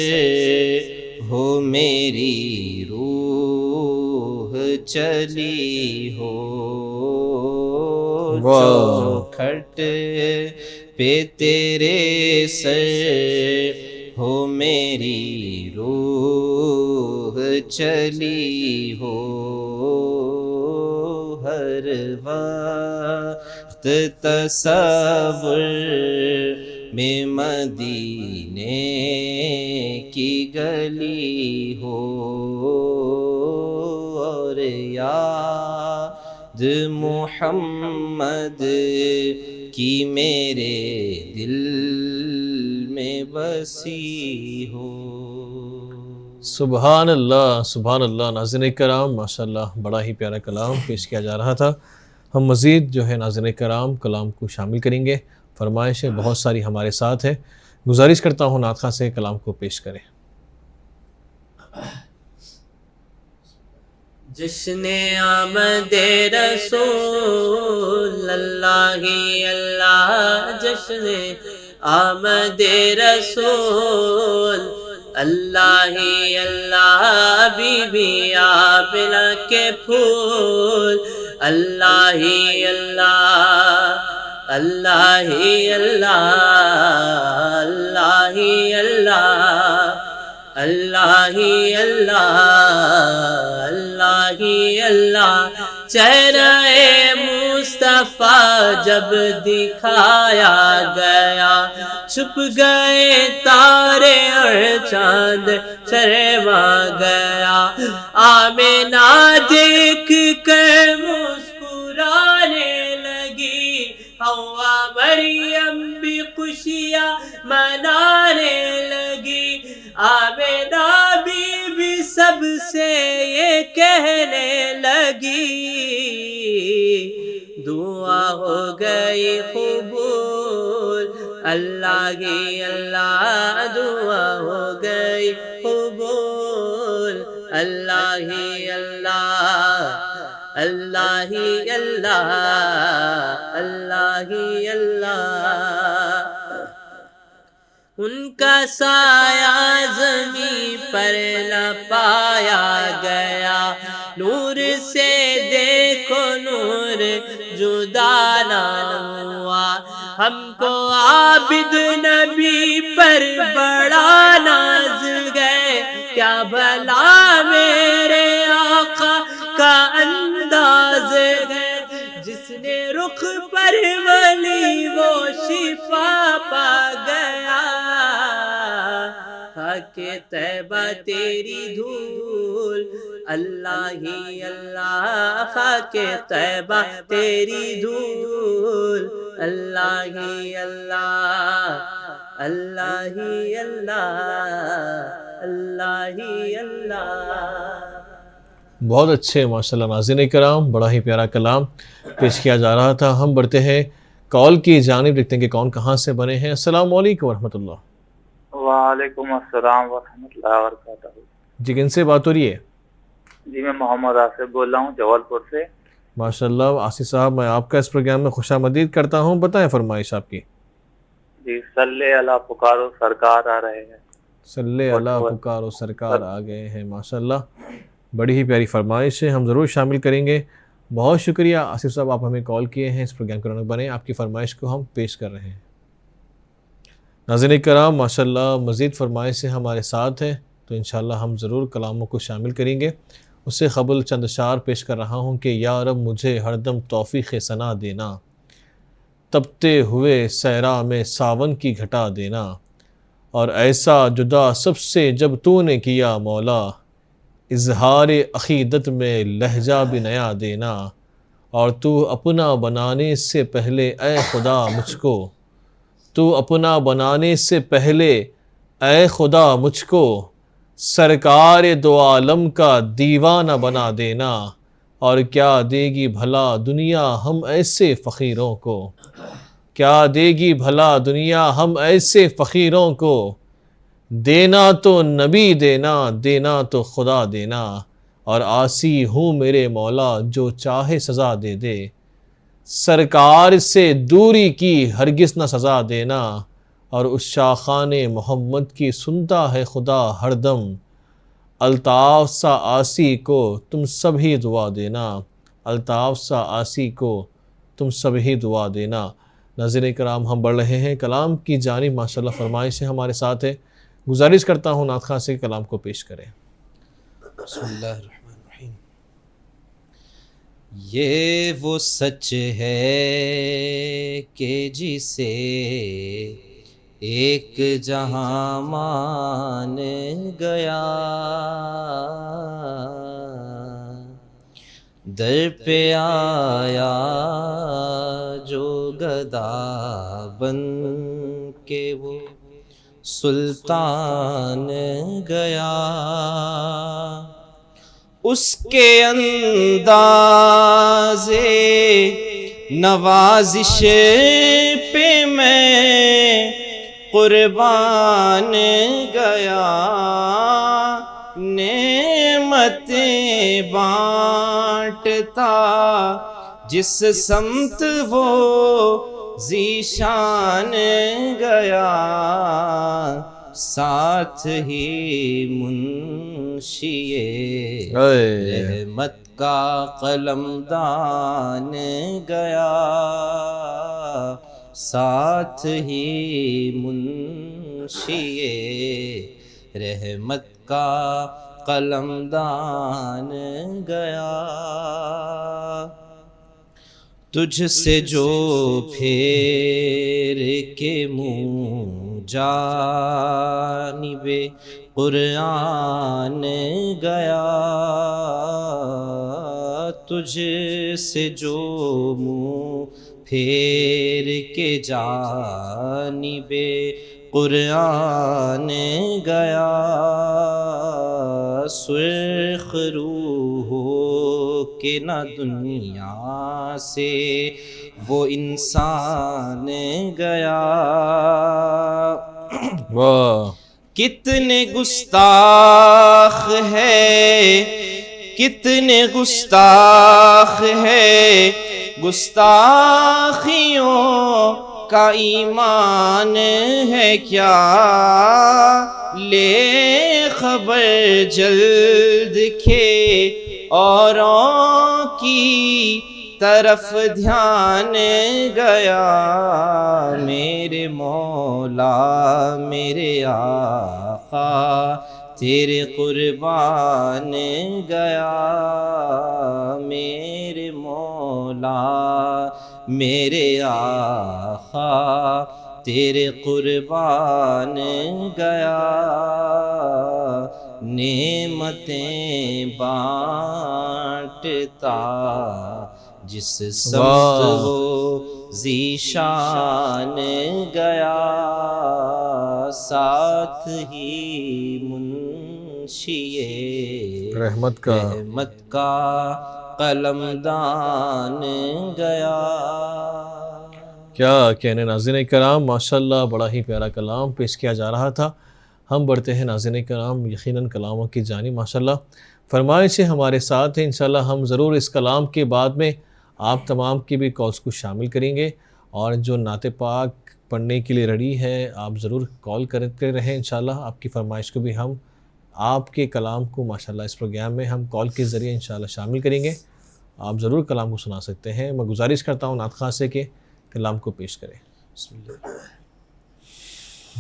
ہو میری روح چلی ہو، چوکھٹ پہ تیرے سر ہو میری روح چلی ہو، ہر وقت تصور میں مدینے کی گلی ہو، اور یاد محمد کی میرے دل میں بسی ہو. سبحان اللہ سبحان اللہ. ناظرین کرام ماشاءاللہ بڑا ہی پیارا کلام پیش کیا جا رہا تھا. ہم مزید جو ہے ناظرین کرام کلام کو شامل کریں گے. فرمائشیں بہت ساری ہمارے ساتھ ہیں. گزارش کرتا ہوں نعت خواں سے کلام کو پیش کریں. جشن آمد رسول اللہ ہی اللہ، جشن آمد رسول اللہ ہی اللہ، بی بی آمنہ کے پھول اللہ ہی اللہ، اللہ ہی اللہ، اللہ ہی اللہ، اللہ ہی اللہ، اللہ ہی اللہ. چہرہ مصطفیٰ جب دکھایا گیا، چھپ گئے تارے اور چاند شرما گیا. آمنہ دیکھ کر مسکرانے لگی، حوا مریم بھی خوشیاں منانے لگی. آمنہ بی بی سب سے یہ کہنے لگی، دعا ہو گئی قبول اللہ ہی اللہ، دعا ہو گئی قبول اللہ ہی اللہ، اللہ ہی اللہ، اللہ ہی اللہ. ان کا سایہ زمین پر نہ پایا گیا، نور سے دیکھو نور جدا نہ ہوا، ہم کو عابد نبی پر بڑا ناز گئے، کیا بھلا میرے آقا کا انداز ہے، جس نے رخ پر ولی وہ شفا پا گیا، خاک طیبہ تیری دھول اللہ ہی اللہ، خاک طیبہ تیری دھول اللہ ہی اللہ، اللہ ہی اللہ، اللہ ہی اللہ۔ بہت اچھے ماشاءاللہ ناظرین کرام، بڑا ہی پیارا کلام پیش کیا جا رہا تھا۔ ہم بڑھتے ہیں کال کی جانب، دیکھتے ہیں کہ کون کہاں سے بنے ہیں۔ السلام علیکم ورحمۃ اللہ۔ وعلیکم السلام ورحمۃ اللہ وبرکاتہ۔ جی کن سے بات ہو رہی ہے؟ جی میں محمد آصف بول رہا ہوں جوال پور سے۔ ماشاءاللہ آصف صاحب، میں آپ کا اس پروگرام میں خوش آمدید کرتا ہوں، بتائیں فرمائش آپ کی۔ جی صلی اللہ پکارو سرکار آ رہے ہیں، صلی اللہ پکارو سرکار آ گئے ہیں۔ ماشاءاللہ بڑی ہی پیاری فرمائش ہے، ہم ضرور شامل کریں گے۔ بہت شکریہ آصف صاحب، آپ ہمیں کال کیے ہیں، اس پروگرام کے رونق بنے، آپ کی فرمائش کو ہم پیش کر رہے ہیں۔ ناظرین کرام ماشاءاللہ مزید فرمائش سے ہمارے ساتھ ہیں، تو انشاءاللہ ہم ضرور کلاموں کو شامل کریں گے۔ اس سے قبل چند اشعار پیش کر رہا ہوں کہ یا رب مجھے ہر دم توفیق ثنا دینا، تپتے ہوئے صحرا میں ساون کی گھٹا دینا، اور ایسا جدا سب سے جب تو نے کیا مولا، اظہار عقیدت میں لہجہ بھی نیا دینا، اور تو اپنا بنانے سے پہلے اے خدا مجھ کو، تو اپنا بنانے سے پہلے اے خدا مجھ کو، سرکار دو عالم کا دیوانہ بنا دینا، اور کیا دے گی بھلا دنیا ہم ایسے فقیروں کو، کیا دے گی بھلا دنیا ہم ایسے فقیروں کو، دینا تو نبی دینا، دینا تو خدا دینا، اور عاصی ہوں میرے مولا جو چاہے سزا دے دے، سرکار سے دوری کی ہرگز نہ سزا دینا، اور اس شاخان محمد کی سنتا ہے خدا ہر دم، الطاف سا عاصی کو تم سب ہی دعا دینا، الطاف سا عاصی کو تم سب ہی دعا دینا۔ ناظرین کرام ہم بڑھ رہے ہیں کلام کی جانب، ماشاءاللہ فرمائش ہے ہمارے ساتھ ہے، گزارش کرتا ہوں نعت خواں سے کلام کو پیش کریں۔ بسم اللہ الرحمن الرحیم۔ یہ وہ سچ ہے کہ جسے ایک جہاں مان گیا، در پہ آیا جو گدا بن کے وہ سلطان گیا، اس کے انداز نوازش پہ میں قربان گیا، نعمتیں بانٹتا جس سمت وہ ذیشان گیا، ساتھ ہی منشی رحمت کا قلمدان گیا، ساتھ ہی منشی رحمت کا قلمدان گیا، تجھ سے جو پھیر کے منہ جانب قرآن گیا، تجھ سے جو منہ پھیر کے جانب قرآن گیا، سرخ روح ہو کہ نہ دنیا سے وہ انسان گیا، واہ کتنے گستاخ ہے، کتنے گستاخ ہے، گستاخیوں کا ایمان ہے کیا، لے خبر جلد کے اوروں کی طرف دھیان گیا، میرے مولا میرے آقا تیرے قربان گیا، میرے مولا میرے آقا تیرے قربان گیا، نعمتیں بانٹتا جس سمت وہ ذیشان گیا، ساتھ ہی منشی رحمت کا قلمدان گیا۔ کیا کہنے ناظرین کرام، ماشاءاللہ بڑا ہی پیارا کلام پیش کیا جا رہا تھا۔ ہم بڑھتے ہیں ناظرین کرام یقیناً کلاموں کی جانب۔ ماشاءاللہ فرمائشیں ہمارے ساتھ ہیں، انشاءاللہ ہم ضرور اس کلام کے بعد میں آپ تمام کی بھی کالز کو شامل کریں گے، اور جو نعت پاک پڑھنے کے لیے ریڈی ہے آپ ضرور کال کرتے رہیں، انشاءاللہ آپ کی فرمائش کو بھی ہم آپ کے کلام کو ماشاءاللہ اس پروگرام میں ہم کال کے ذریعے انشاءاللہ شامل کریں گے۔ آپ ضرور کلام کو سنا سکتے ہیں۔ میں گزارش کرتا ہوں نعت خواں سے کہ کلام کو پیش کریں۔ بسم اللہ۔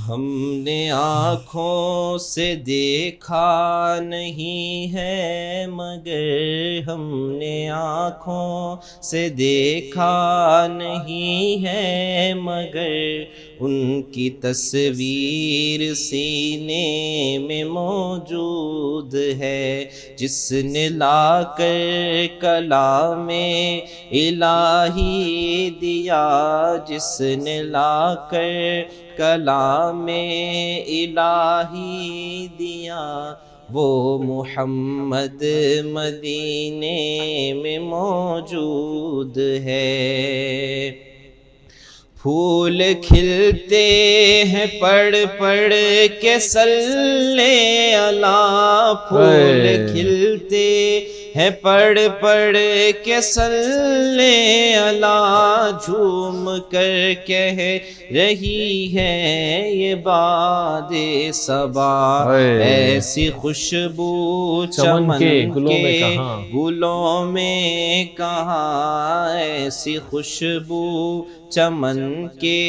ہم نے آنکھوں سے دیکھا نہیں ہے مگر، ہم نے آنکھوں سے دیکھا نہیں ہے مگر، ان کی تصویر سینے میں موجود ہے، جس نے لا کر کلام الہی دیا، جس نے لا کر کلام الہی دیا، وہ محمد مدینے میں موجود ہے۔ پھول کھلتے ہیں پڑھ پڑھ کے صلی اللہ، پھول کھلتے ہیں پڑھ پڑھ کے صلی اللہ، جھوم کر کہہ رہی ہے یہ باد صبا، ایسی خوشبو چمن کے گلوں میں کہاں، ایسی خوشبو چمن کے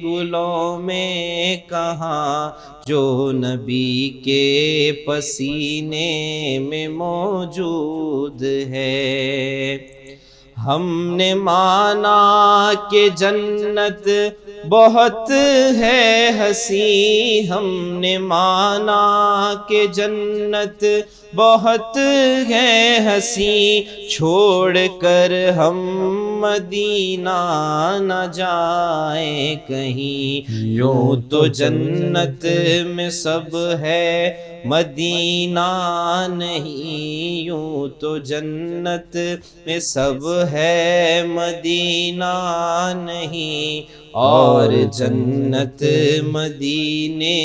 گلوں میں کہاں، جو نبی کے پسینے میں موجود ہے۔ ہم نے مانا کہ جنت بہت ہے حسین، ہم نے مانا کہ جنت بہت ہے حسین، چھوڑ کر ہم مدینہ نہ جائیں کہیں، یوں تو جنت میں سب ہے مدینہ نہیں، یوں تو جنت میں سب ہے مدینہ نہیں، اور جنت مدینے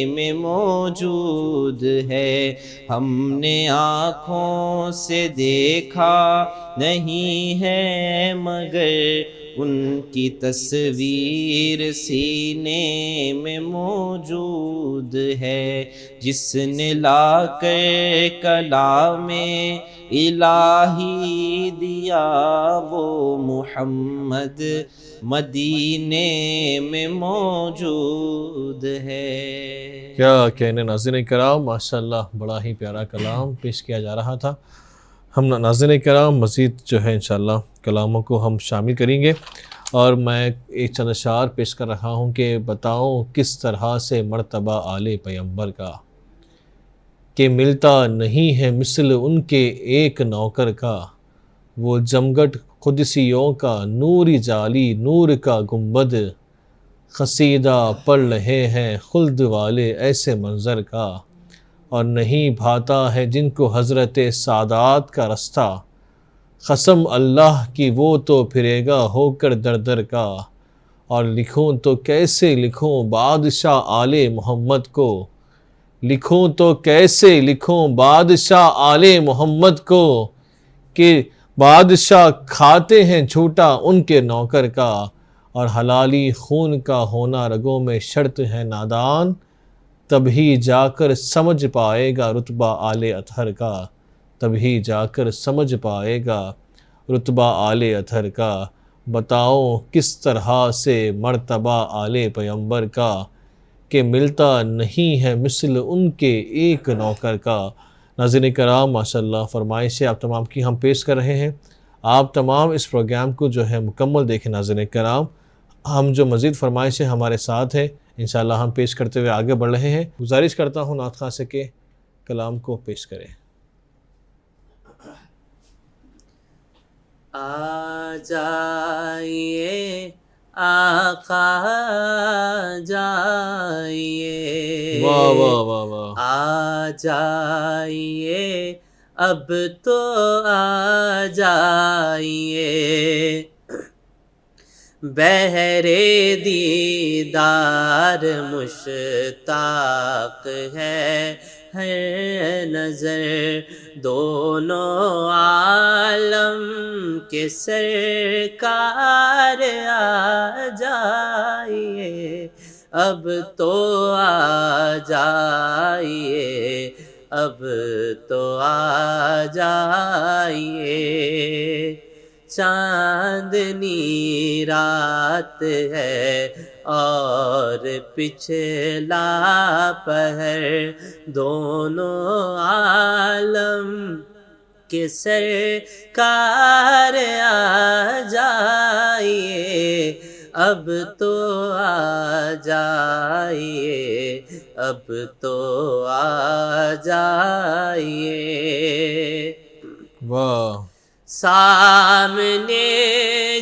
میں موجود ہے، ہم نے آنکھوں سے دیکھا نہیں ہے مگر، ان کی تصویر سینے میں موجود ہے، جس نے لا کر کلام الہی دیا، وہ محمد مدینے میں موجود ہے۔ کیا کہنے ناظرین کرام، ماشاءاللہ بڑا ہی پیارا کلام پیش کیا جا رہا تھا۔ ہم ناظرین کرام مزید جو ہے انشاءاللہ کلاموں کو ہم شامل کریں گے، اور میں ایک چند اشعار پیش کر رہا ہوں کہ بتاؤں کس طرح سے مرتبہ آل پیغمبر کا، کہ ملتا نہیں ہے مثل ان کے ایک نوکر کا، وہ جمگٹ قدسیوں کا نوری جالی نور کا گنبد، قصیدہ پڑھ رہے ہیں خلد والے ایسے منظر کا، اور نہیں بھاتا ہے جن کو حضرت سادات کا رستہ، قسم اللہ کی وہ تو پھرے گا ہو کر در در کا، اور لکھوں تو کیسے لکھوں بادشاہ آل محمد کو، لکھوں تو کیسے لکھوں بادشاہ آل محمد کو، کہ بادشاہ کھاتے ہیں جھوٹا ان کے نوکر کا، اور حلالی خون کا ہونا رگوں میں شرط ہے نادان، تبھی جا کر سمجھ پائے گا رتبہ آل اطہر کا، تبھی جا کر سمجھ پائے گا رتبہ آل اطہر کا، بتاؤ کس طرح سے مرتبہ آل پیغمبر کا، کہ ملتا نہیں ہے مثل ان کے ایک نوکر کا۔ ناظرین کرام ماشاءاللہ فرمائشیں آپ تمام کی ہم پیش کر رہے ہیں، آپ تمام اس پروگرام کو جو ہے مکمل دیکھیں۔ ناظرین کرام ہم جو مزید فرمائشیں ہمارے ساتھ ہیں انشاءاللہ ہم پیش کرتے ہوئے آگے بڑھ رہے ہیں۔ گزارش کرتا ہوں نعت خواں سے کہ کلام کو پیش کریں۔ آ جائیے آقا جائیے، واہ واہ واہ واہ، آ جائیے اب تو آ جائیے، بہرے دیدار مشتاق ہے ہر نظر، دونوں عالم کے سرکار آ جائیے، اب تو آ جائیے، اب تو آ جائیے، چاندنی رات ہے اور پچھلا پہر، دونوں عالم کے سرکار آ جائیے، اب تو آ جائیے، اب تو آ جائیے، واہ، سامنے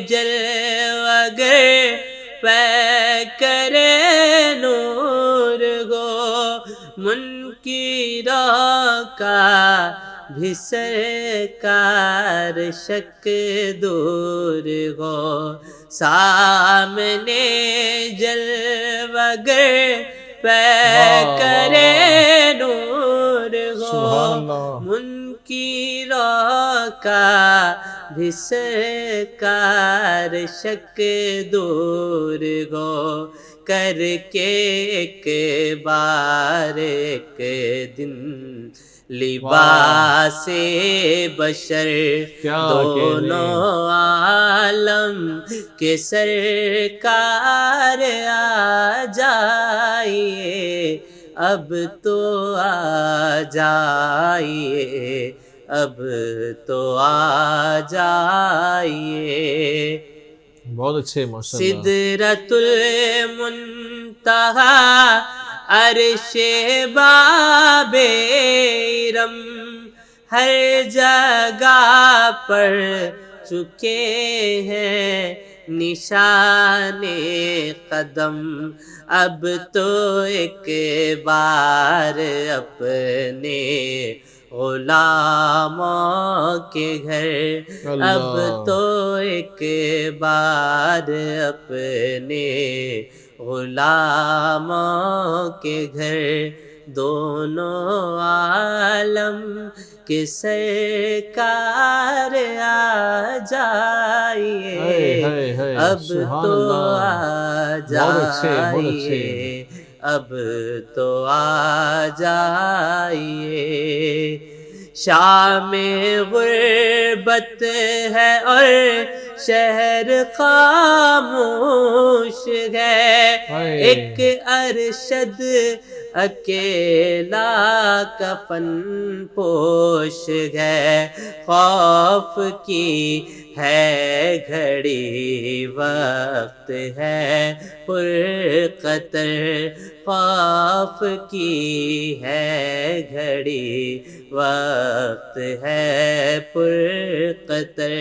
جلوگر پیکر نور گو، منکروں کا بھی سرکار شک دور گو، سامنے جلوگر پیکر نور گو، منکروں کا بھی سرکار شک دور گو، کر کے ایک بار ایک دن لباس بشر، دونوں عالم کے سرکار آ جائیے، اب تو آ جائیے، اب تو آ جائیے، بہت اچھے ماشاءاللہ۔ سدرۃ المنتہا عرش باب ارم، ہر جگہ پر چکے ہیں نشان قدم، اب تو ایک بار اپنے غلاموں کے گھر، اب تو ایک بار اپنے غلاموں کے گھر، دونوں عالم کے سرکار آ جائیے، اب تو آ جائیے، اب تو آ جائیے، شام غربت ہے اور شہر خاموش ہے، ایک ارشد اکیلا کفن پوش ہے، خوف کی ہے گھڑی وقت ہے پرقطر، خوف کی ہے گھڑی وقت ہے پرقطر،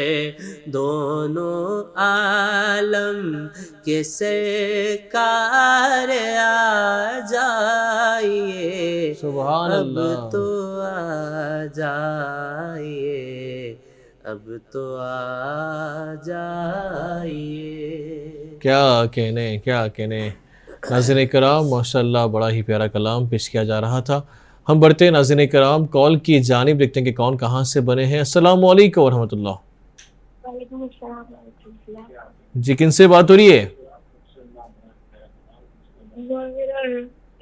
دونوں عالم کے سرکار آ جائیے، سبحان اب اللہ، تو آ جائیے، اب تو آ جائیے۔ کیا کہنے کیا کہنے۔ ناظرین کرام ماشاءاللہ بڑا ہی پیارا کلام پیش کیا جا رہا تھا۔ ہم بڑھتے ہیں ناظرین کرام کال کی جانب، دیکھتے ہیں کہ کون کہاں سے بنے ہیں۔ السلام علیکم ورحمۃ اللہ۔ وعلیکم السلام ورحمۃ اللہ۔ جی کن سے بات ہو رہی ہے؟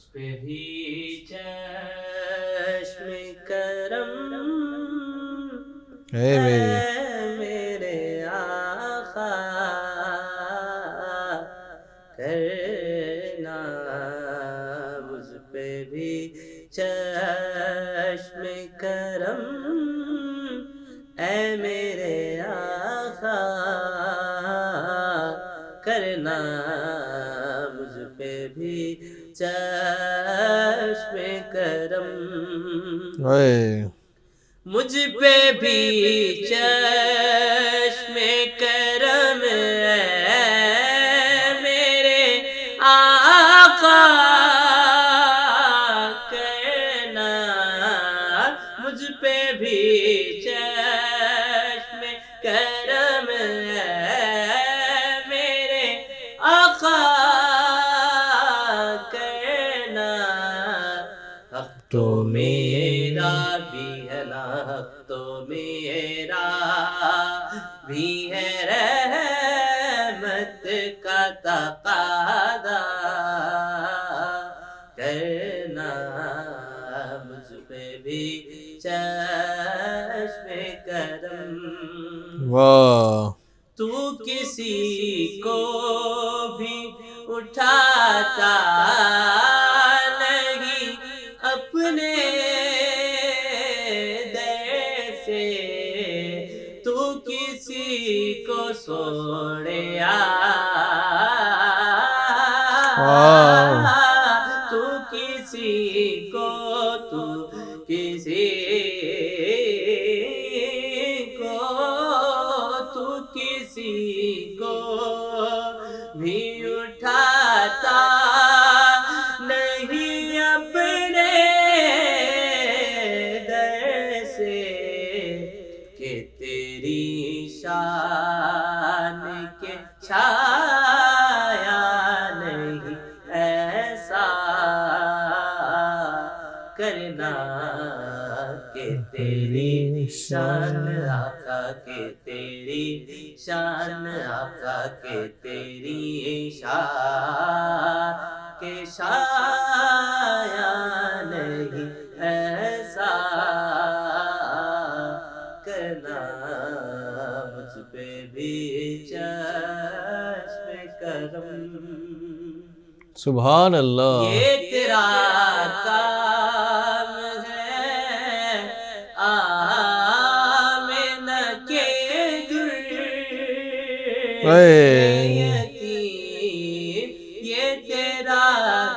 مجھ پہ بھی چشم کرم اے میرے میرے آقا کرنا مجھ پہ بھی چشم کرم اے میرے آقا کرنا مجھ پہ بھی چشم کرم اے مجھ پہ بھی چشم کرم ہے میرے آقا کرنا مجھ پہ بھی چشم کرم ہے میرے آقا کرنا حق تو میرا بھی ہے نا حق تو میرا بھی ہے رحمت کا تقاضا کرنا مجھ پہ بھی چشم کرم واہ تو کسی کو بھی اٹھاتا نہیں اپنے در سے تو کسی کو چھوڑیا تو کسی کو تو کسی کو تو کسی کو بھی اٹھاتا نہیں اپنے در سے کہ تیری شان کے چھایا نہیں ایسا کرنا کہ تیری شان آقا کہ تیری شان آقا کہ تیری شان کے شایا نہیں ایسا کرنا مجھ پہ بھی چشم کرم سبحان اللہ یہ تیرا کام ہے آمنہ کے در اے یتیم یہ تیرا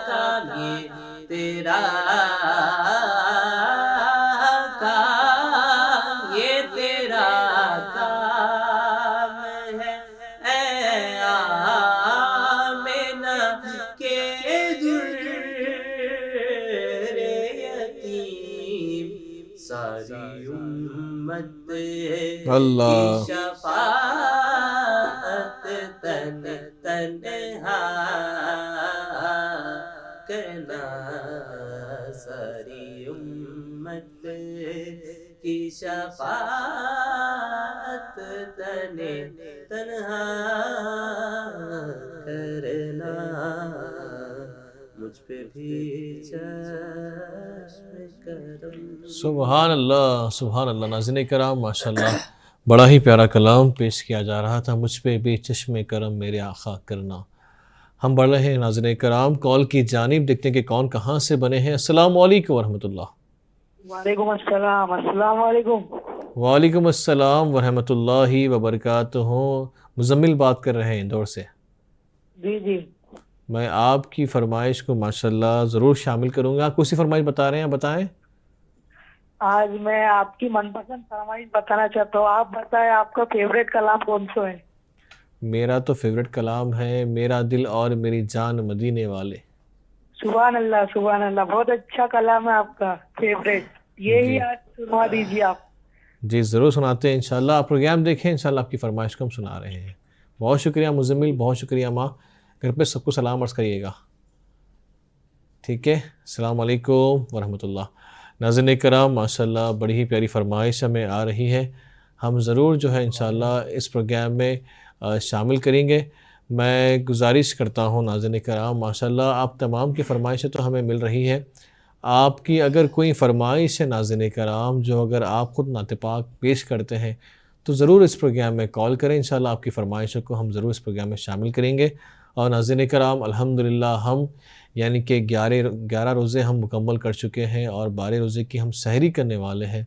کام یہ تیرا کام یہ تیرا کام ہے اے آمنہ کے در یتیم ساری امت اللہ کی شفاعت تنہا کرنا ساری امت کی شفاعت تنہا کرنا مجھ پہ بھی چشم کرم سبحان اللہ سبحان اللہ ناظرین کرام ماشاءاللہ بڑا ہی پیارا کلام پیش کیا جا رہا تھا مجھ پہ بھی چشم کرم میرے آقا کرنا ہم بڑھ رہے ہیں ناظرین کرام کال کی جانب دیکھتے ہیں کہ کون کہاں سے بنے ہیں السلام علیکم ورحمۃ اللہ وعلیکم السلام السلام علیکم وعلیکم السلام ورحمۃ اللہ وبرکاتہ مزمل بات کر رہے ہیں اندور سے جی جی میں آپ کی فرمائش کو ماشاءاللہ ضرور شامل کروں گا آپ کون سی فرمائش بتا رہے ہیں بتائیں آج میں آپ کی من پسند فرمائش بتانا چاہتا ہوں آپ بتائیں آپ کا فیوریٹ کلام کون سا ہے میرا تو فیوریٹ کلام ہے میرا دل اور میری جان مدینے والے سبحان اللہ بہت اچھا کلام ہے آپ کا فیوریٹ یہی آج سنوا دیجیے آپ جی ضرور سناتے ہیں انشاءاللہ آپ پروگرام دیکھیں انشاءاللہ آپ کی فرمائش کو ہم سنا رہے ہیں بہت شکریہ مزمل بہت شکریہ ماں گھر پہ سب کو سلام عرض کریے گا ٹھیک ہے السلام علیکم ورحمۃ اللہ ناظرین کرام ماشاءاللہ بڑی ہی پیاری فرمائش ہمیں آ رہی ہے ہم ضرور جو ہے انشاءاللہ اس پروگرام میں شامل کریں گے میں گزارش کرتا ہوں ناظرین کرام، ماشاءاللہ آپ تمام کی فرمائشیں تو ہمیں مل رہی ہے، آپ کی اگر کوئی فرمائش ہے ناظرین کرام جو اگر آپ خود نعت پاک پیش کرتے ہیں تو ضرور اس پروگرام میں کال کریں، انشاءاللہ آپ کی فرمائشوں کو ہم ضرور اس پروگرام میں شامل کریں گے۔ اور ناظرین کرام الحمدللہ ہم یعنی کہ 11 روزے ہم مکمل کر چکے ہیں اور 12 روزے کی ہم سحری کرنے والے ہیں،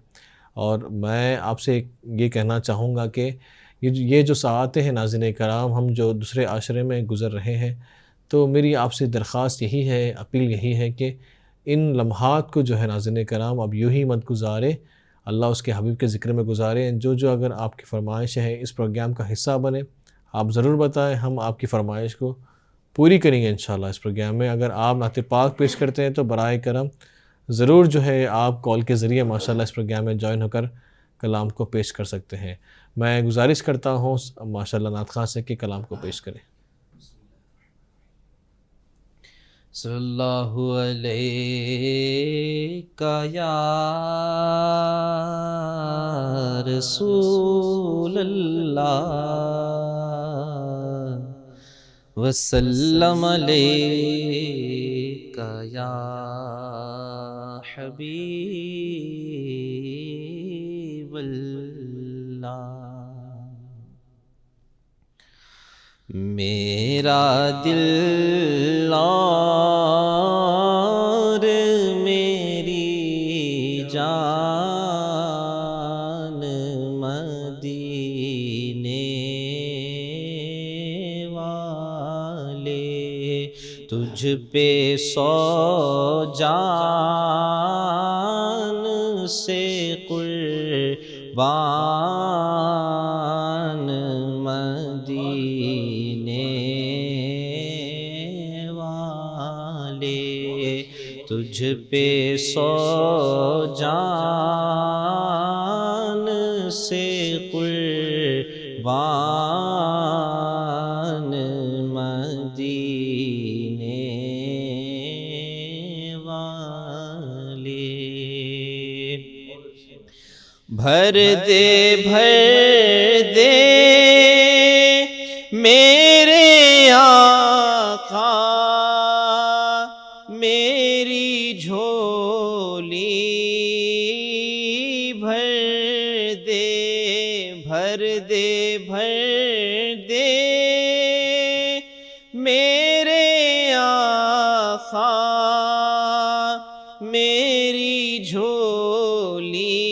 اور میں آپ سے یہ کہنا چاہوں گا کہ یہ جو ساعتیں ہیں ناظرین کرام ہم جو دوسرے عاشرے میں گزر رہے ہیں، تو میری آپ سے درخواست یہی ہے، اپیل یہی ہے کہ ان لمحات کو جو ہے ناظرین کرام اب یوں ہی مت گزارے، اللہ اس کے حبیب کے ذکر میں گزاریں۔ جو اگر آپ کی فرمائش ہے اس پروگرام کا حصہ بنے، آپ ضرور بتائیں، ہم آپ کی فرمائش کو پوری کریں گے انشاءاللہ اس پروگرام میں۔ اگر آپ نعت پاک پیش کرتے ہیں تو برائے کرم ضرور جو ہے آپ کال کے ذریعے ماشاءاللہ اس پروگرام میں جوائن ہو کر کلام کو پیش کر سکتے ہیں۔ میں گزارش کرتا ہوں ماشاءاللہ نعت خواں سے کہ کلام کو پیش کریں۔ صلی اللہ علیہ یا رسول اللہ وسلم علیک یا حبیب اللہ۔ میرا دل اور میری جان مدینے والے تجھ پہ سو جان سے قربان مدینے والے تجھ پہ سو جان سے قربان مدینے والے۔ بھر دے میرے آقا میری جھولی، بھر دے میرے آقا میری جھولی،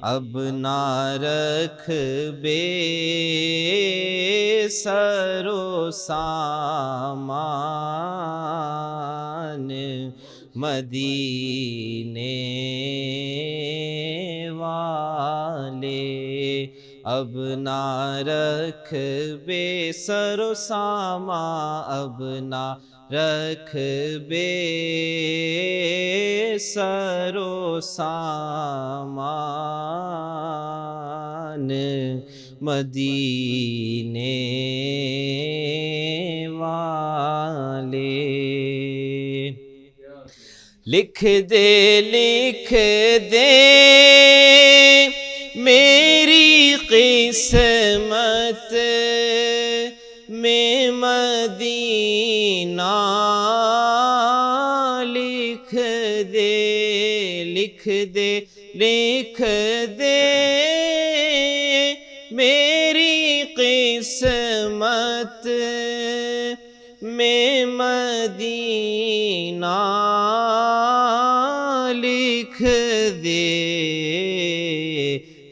اب نہ رکھ بے سر و سامان مدینے والے، اب نہ رکھ بے سر و سامان، اب نہ رکھ بے سر و سامان مدینے والے۔ لکھ دے میری قسمت میں مدینہ، لکھ دے میری قسمت میں مدینہ، لکھ دے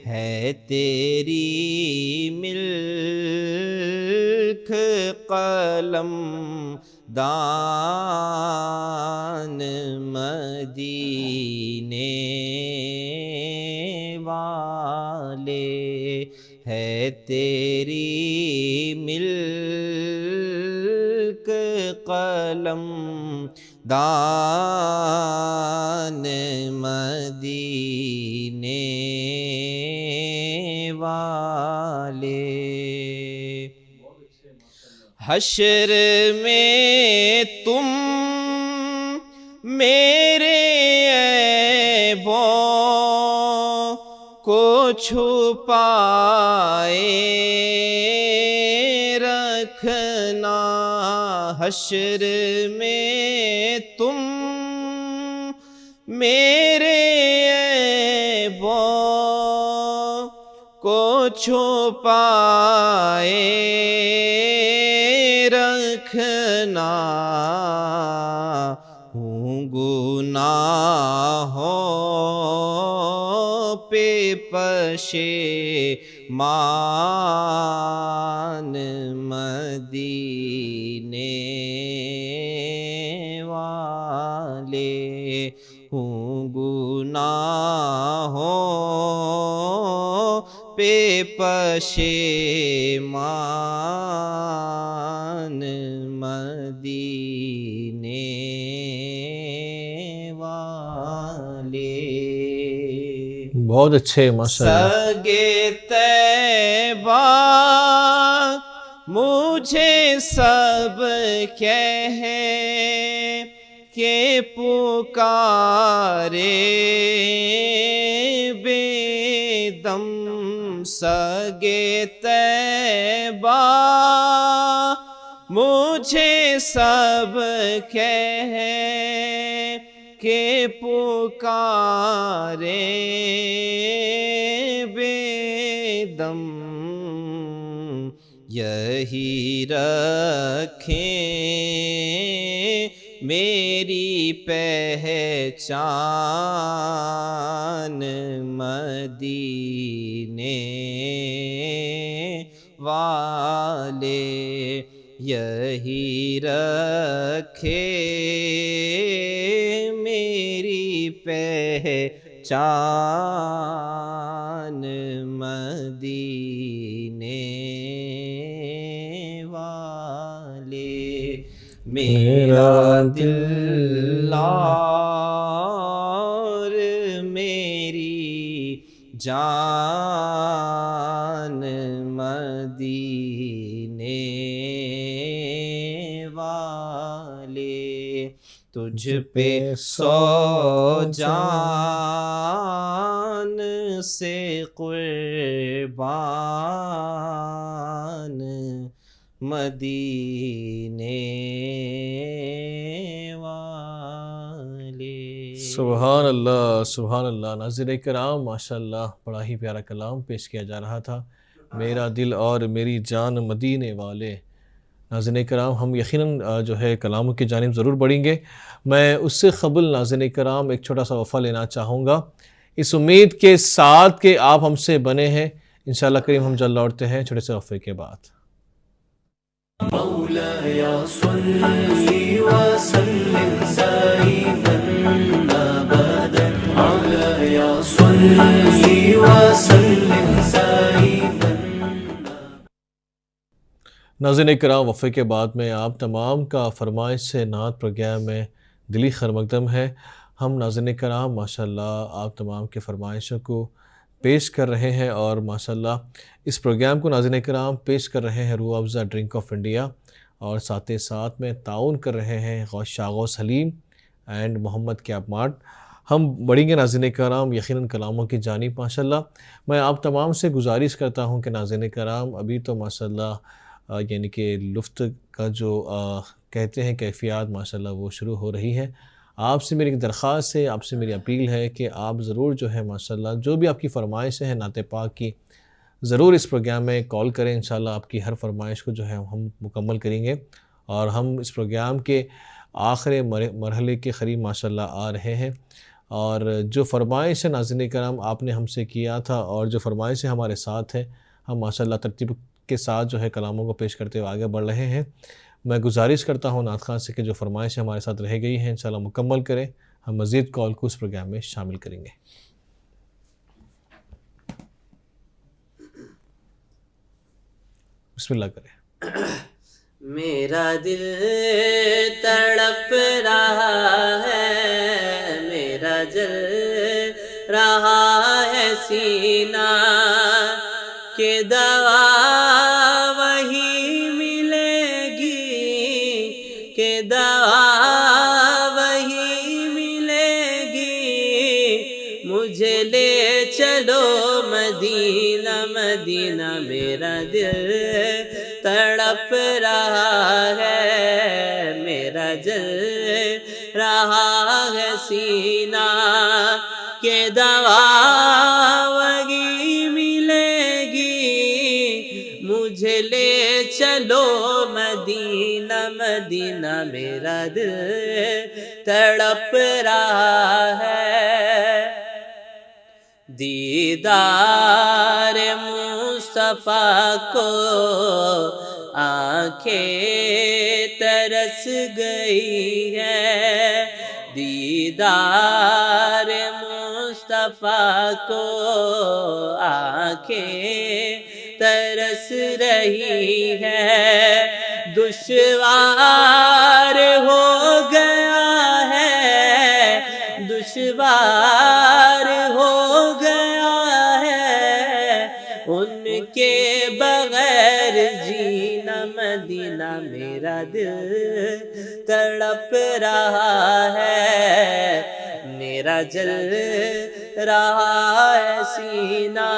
ہے تیری ملک قلم دان مدینے والے، ہے تیری ملک قلم دان مدینے والے۔ حشر میں تم میرے عیبوں کو چھپائے رکھنا، حشر میں تم میرے عیبوں کو چھپائے رکھنا، ہوں گناہوں پہ پشیمان، مدینے والے ہوں گناہوں پہ پشیمان، مدینے والے۔ بہت اچھے ماشاءاللہ۔ سگے طیبہ مجھے سب کہے کہ پکارے بے دم، سگے طیبہ مجھے سب کہے کہ پکارے بے دم، یہی رکھیں میری پہچان، مدینے والے یہی رکھے میری پہچان، مدینے والے۔ میرا دل اور میری جان، مدینے والے تجھ پہ سو جان سے قربان، مدینے والے۔ سبحان اللہ سبحان اللہ۔ ناظرین کرام ماشاءاللہ بڑا ہی پیارا کلام پیش کیا جا رہا تھا، میرا دل اور میری جان مدینے والے۔ ناظرین کرام ہم یقیناً جو ہے کلاموں کی جانب ضرور بڑھیں گے۔ میں اس سے قبل ناظرین کرام ایک چھوٹا سا وقفہ لینا چاہوں گا، اس امید کے ساتھ کہ آپ ہم سے بنے ہیں۔ انشاءاللہ کریم ہم جلد لوٹتے ہیں چھوٹے سے وقفے کے بعد۔ مولاي صل وسلم دائما ابدا على صل وسلم دائما۔ ناظرین کرام وقفے کے بعد میں آپ تمام کا فرمائش سے نعت پروگرام میں دلی خیر مقدم ہے۔ ہم ناظرین کرام ماشاءاللہ آپ تمام کے فرمائشوں کو پیش کر رہے ہیں، اور ماشاءاللہ اس پروگرام کو ناظرین کرام پیش کر رہے ہیں روح افزا ڈرنک آف انڈیا، اور ساتھ ہی ساتھ میں تعاون کر رہے ہیں شاغوس حلیم اینڈ محمد کیب مارٹ۔ ہم بڑھیں گے ناظرین کرام یقیناً کلاموں کی جانب۔ ماشاءاللہ میں آپ تمام سے گزارش کرتا ہوں کہ ناظرین کرام ابھی تو ماشاءاللہ یعنی کہ لفظ کا جو کہتے ہیں کیفیات ماشاءاللہ وہ شروع ہو رہی ہے۔ آپ سے میری ایک درخواست ہے، آپ سے میری اپیل ہے کہ آپ ضرور جو ہے ماشاءاللہ جو بھی آپ کی فرمائشیں ہیں نعت پاک کی، ضرور اس پروگرام میں کال کریں۔ انشاءاللہ آپ کی ہر فرمائش کو جو ہے ہم مکمل کریں گے، اور ہم اس پروگرام کے آخر مرحلے کے قریب ماشاءاللہ آ رہے ہیں، اور جو فرمائش ہے ناظرین کرام آپ نے ہم سے کیا تھا، اور جو فرمائشیں ہمارے ساتھ ہیں، ہم ماشاءاللہ ترتیب کے ساتھ جو ہے کلاموں کو پیش کرتے ہوئے آگے بڑھ رہے ہیں۔ میں گزارش کرتا ہوں نعت خان سے کہ جو فرمائشیں ہمارے ساتھ رہ گئی ہیں انشاءاللہ مکمل کریں، ہم مزید کال کو اس پروگرام میں شامل کریں گے۔ بسم اللہ کریں۔ میرا دل تڑپ رہا ہے، میرا جل رہا ہے سینہ، کہ دوا وہی ملے گی، کہ دوا وہی ملے گی، مجھے لے چلو مدینہ مدینہ میرا دل تڑپ رہا ہے، میرا جل رہا ہے سینہ کہ دوا وہی ملے گی مجھے لے چلو مدینہ، مدینہ میرا دل تڑپ رہا ہے، دیدار مصطفیٰ کو آنکھیں ترس گئی ہے، دیدار مصطفیٰ کو آنکھیں ترس رہی ہے، دشوار ہو گیا ہے، دشوار ہو گیا ہے ان کے بغیر جینا، مدینہ میرا دل تڑپ رہا ہے، میرا جل رہا ہے سینہ،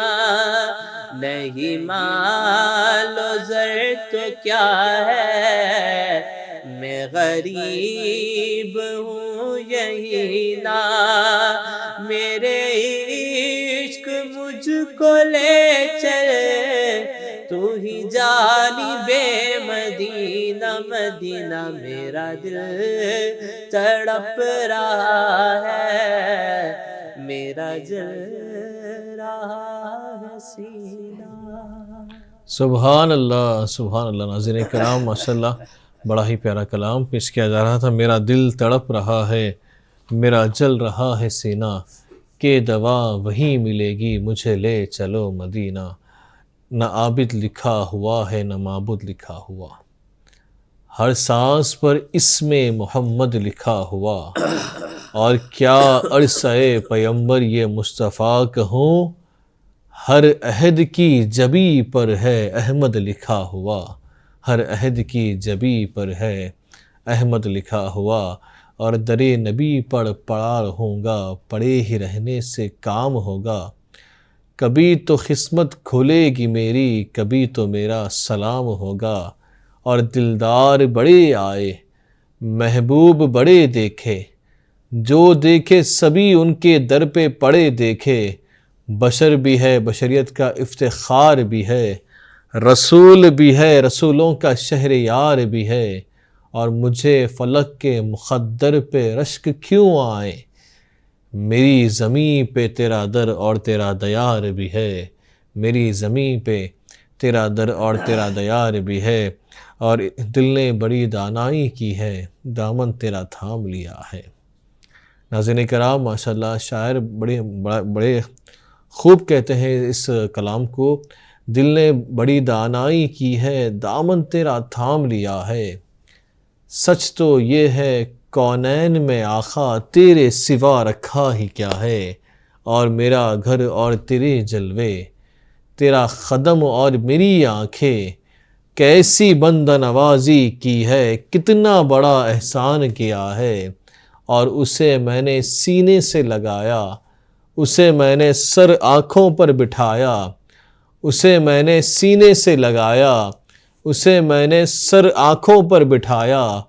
نہیں مال و زر تو کیا ہے، میں غریب ہوں یہی نا، میرے عشق مجھ کو لے چلے تو ہی جانب مدینہ، مدینہ میرا دل تڑپ رہا ہے، میرا جل رہا ہے سینہ۔ سبحان اللہ، سبحان اللہ۔ ناظرین کرام ماشاءاللہ بڑا ہی پیارا کلام پیش کیا جا رہا تھا۔ میرا دل تڑپ رہا ہے، میرا جل رہا ہے سینہ، کہ دوا وہیں ملے گی مجھے لے چلو مدینہ، نہ عابد لکھا ہوا ہے نہ معبود لکھا ہوا، ہر سانس پر اسم محمد لکھا ہوا، اور کیا عرصہ پیمبر یہ مصطفیٰ کہوں، ہر عہد کی جبی پر ہے احمد لکھا ہوا، ہر عہد کی جبی پر ہے احمد لکھا ہوا، اور در نبی پر پڑا رہوں گا، پڑے ہی رہنے سے کام ہوگا، کبھی تو قسمت کھلے گی میری، کبھی تو میرا سلام ہوگا، اور دلدار بڑے آئے محبوب بڑے دیکھے، جو دیکھے سبھی ان کے در پہ پڑے دیکھے، بشر بھی ہے بشریت کا افتخار بھی ہے، رسول بھی ہے رسولوں کا شہر یار بھی ہے، اور مجھے فلک کے مقدر پہ رشک کیوں آئے، میری زمین پہ تیرا در اور تیرا دیار بھی ہے، میری زمین پہ تیرا در اور تیرا دیار بھی ہے، اور دل نے بڑی دانائی کی ہے، دامن تیرا تھام لیا ہے۔ ناظرین کرام ماشاءاللہ شاعر بڑے خوب کہتے ہیں اس کلام کو، دل نے بڑی دانائی کی ہے، دامن تیرا تھام لیا ہے، سچ تو یہ ہے کونین میں آقا تیرے سوا رکھا ہی کیا ہے، اور میرا گھر اور تیرے جلوے، تیرا قدم اور میری آنکھیں، کیسی بندہ نوازی کی ہے، کتنا بڑا احسان کیا ہے، اور اسے میں نے سینے سے لگایا، اسے میں نے سر آنکھوں پر بٹھایا، اسے میں نے سینے سے لگایا، اسے میں نے سر آنکھوں پر بٹھایا،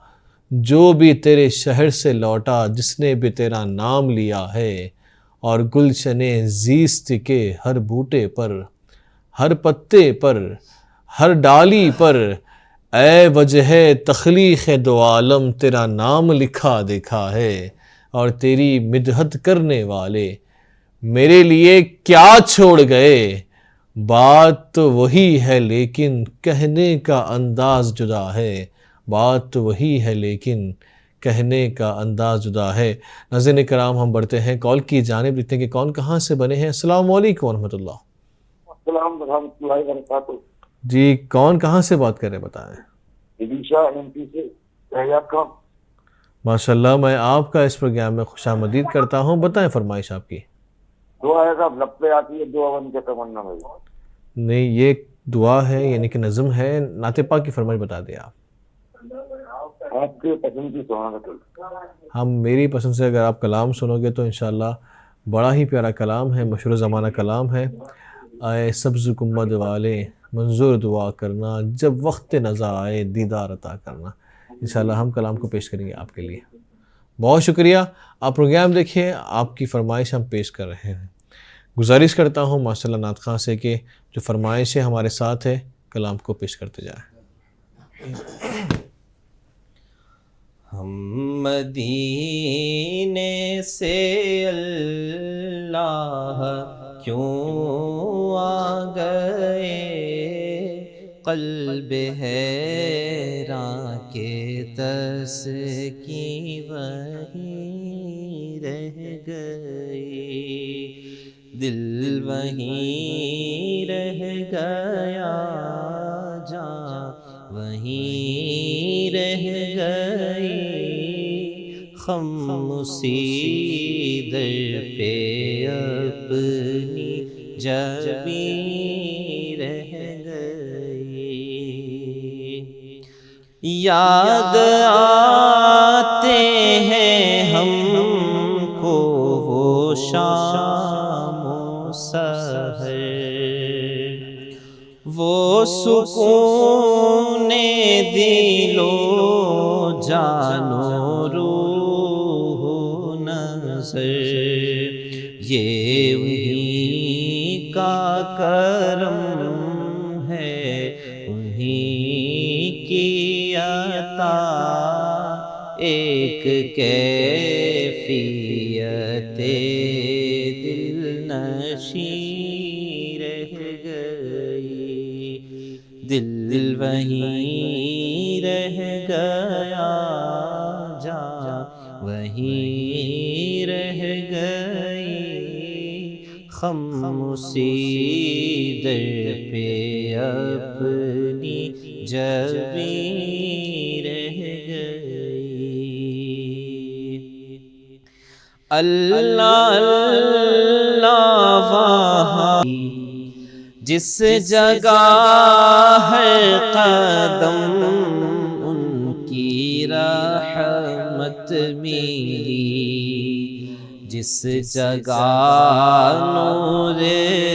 جو بھی تیرے شہر سے لوٹا جس نے بھی تیرا نام لیا ہے، اور گلشن زیست کے ہر بوٹے پر، ہر پتے پر، ہر ڈالی پر، اے وجہ تخلیق دو عالم تیرا نام لکھا دیکھا ہے، اور تیری مدحت کرنے والے میرے لیے کیا چھوڑ گئے، بات تو وہی ہے لیکن کہنے کا انداز جدا ہے، بات تو وہی ہے لیکن کہنے کا انداز جدا ہے۔ ناظرین کرام ہم بڑھتے ہیں کال کی جانب، دیکھتے ہیں کہ کون کہاں سے بنے ہیں۔ السلام علیکم ورحمۃ اللہ۔ السلام ورحمۃ اللہ وبرکاتہ۔ جی کون کہاں سے بات کر رہے ہیں بتائیں؟ علیشہ MP سے حیات خان۔ ماشاءاللہ میں آپ کا اس پروگرام میں خوش آمدید کرتا ہوں، بتائیں فرمائش آپ کی۔ دعا ہے صاحب، لب پہ آتی ہے دعا بن کے تمنا میں۔ نہیں یہ دعا ہے یعنی کہ نظم ہے، نعت پاک کی فرمائش بتا دیں آپ۔ آپ کے پسند کی سہانت۔ ہم میری پسند سے اگر آپ کلام سنو گے تو انشاءاللہ بڑا ہی پیارا کلام ہے، مشہور زمانہ کلام ہے، آئے سبز گنبد والے منظور دعا کرنا، جب وقت نظر آئے دیدار عطا کرنا۔ انشاءاللہ ہم کلام کو پیش کریں گے آپ کے لیے۔ بہت شکریہ، آپ پروگرام دیکھیں، آپ کی فرمائش ہم پیش کر رہے ہیں۔ گزارش کرتا ہوں ماشاءاللہ نعت خواں سے کہ جو فرمائش ہے ہمارے ساتھ ہے، کلام کو پیش کرتے جائیں۔ ہم مدینے سے اللہ کیوں آ گئے، قلب حیراں کے تسکیں وہیں رہ گئی، دل وہیں رہ گیا، جان وہیں رہ گئی، خاموشی در پہ اپنی جبیں رہ گئی، یاد آتے ہیں ہم کو وہ شام و سحر، وہ سکون دل و جان و روح و نظر، یہ انہی کا کرم ہے، انہی کی عطا، ایک کیفیت دل نشیں رہ گئی، دل وہیں رہ گیا، جان وہیں رہ گئی، خاموشی در پہ اپنی جبیں رہ گئی، اللہ اللہ وہاں جس جگہ ہے قدم، ان کی رحمت ملی، جس جگہ نور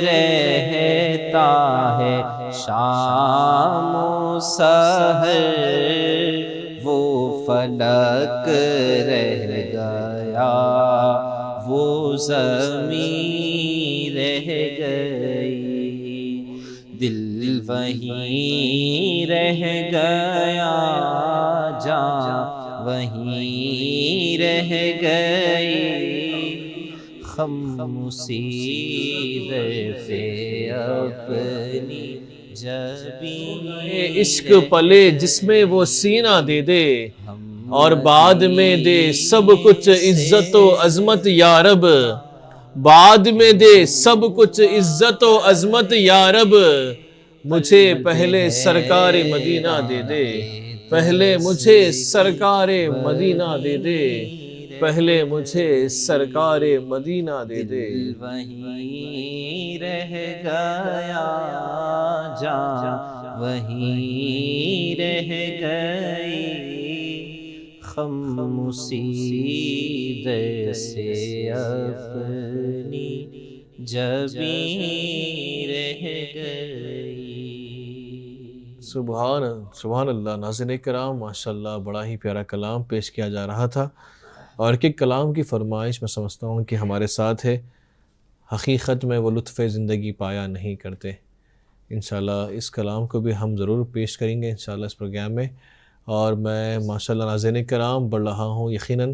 رہتا ہے شام و سحر، وہ فلک رہ گیا، وہ زمین رہ گئی، دل وہیں رہ گیا، جان وہیں رہ گئی، خاموشی در پہ اپنی جبیں، عشق پلے جس میں وہ سینہ دے دے، اور بعد میں دے سب کچھ عزت و عظمت یا رب، بعد میں دے سب کچھ عزت و عظمت یا رب، مجھے پہلے سرکار مدینہ دے دے، پہلے مجھے سرکار مدینہ دے دے، پہلے مجھے سرکار مدینہ دے دے، دل وہیں رہ گیا، جان وہیں رہ گئی، خاموشی در سے اپنی جبیں رہ گئی۔ سبحان اللہ۔ ناظرین کرام، ماشاءاللہ بڑا ہی پیارا کلام پیش کیا جا رہا تھا، اور ایک کلام کی فرمائش میں سمجھتا ہوں کہ ہمارے ساتھ ہے، حقیقت میں وہ لطف زندگی پایا نہیں کرتے۔ انشاءاللہ اس کلام کو بھی ہم ضرور پیش کریں گے انشاءاللہ اس پروگرام میں، اور میں ماشاءاللہ ناظرین کرام بڑھ رہا ہوں، یقیناً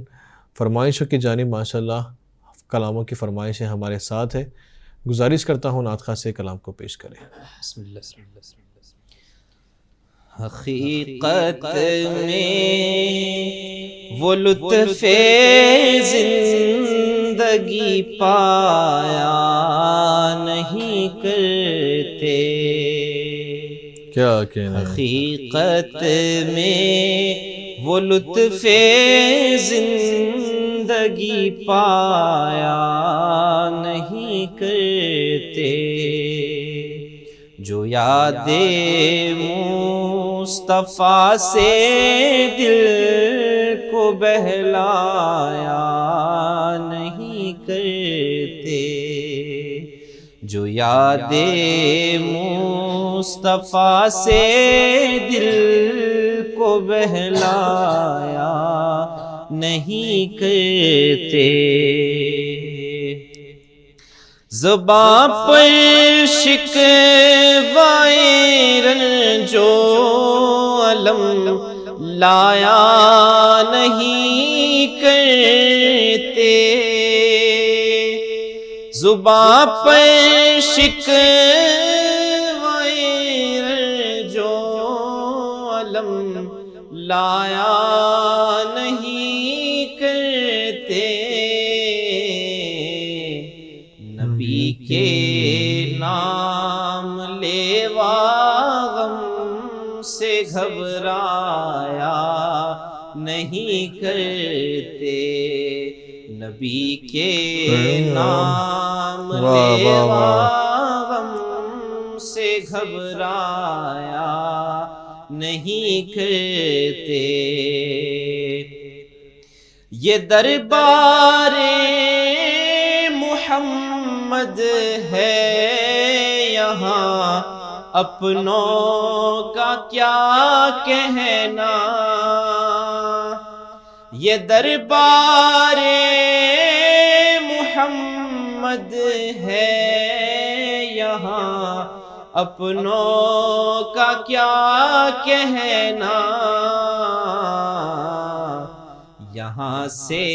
فرمائشوں کی جانب ماشاءاللہ کلاموں کی فرمائشیں ہمارے ساتھ ہے۔ گزارش کرتا ہوں نعت خواں سے کلام کو پیش کریں۔ بسم اللہ۔ حقیقت میں وہ لطف زندگی پایا نہیں کرتے، کیا کہنا ہے؟ حقیقت میں وہ لطف زندگی پایا نہیں کرتے، جو یاد مصطفیٰ سے دل کو بہلایا نہیں کرتے، جو یاد مصطفیٰ سے دل کو بہلایا نہیں کرتے، زباں پر شکوائے رنج و الم لایا نہیں کرتے، زباں پر شکوائے رنج و الم لایا نہیں کرتے، نبی کے نام لیوا غم سے گھبرایا نہیں کرتے، نبی کے نام لیوا غم سے گھبرایا نہیں کرتے، یہ دربار محمد ہے یہاں اپنوں کا کیا کہنا، یہ دربار محمد ہے یہاں اپنوں کا کیا کہنا، یہاں سے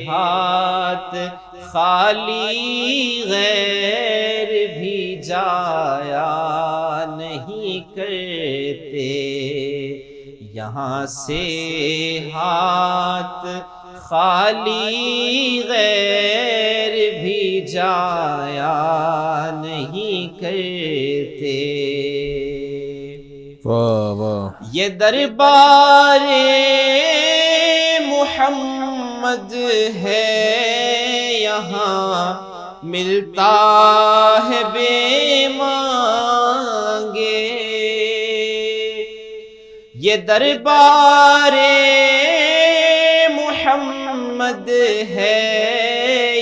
ہاتھ خالی غیر بھی جایا نہیں کرتے، یہاں سے ہاتھ خالی غیر بھی جایا نہیں کرتے، واہ واہ، یہ دربار محمد ہے یہاں ملتا ہے بے مانگے، یہ دربار محمد ہے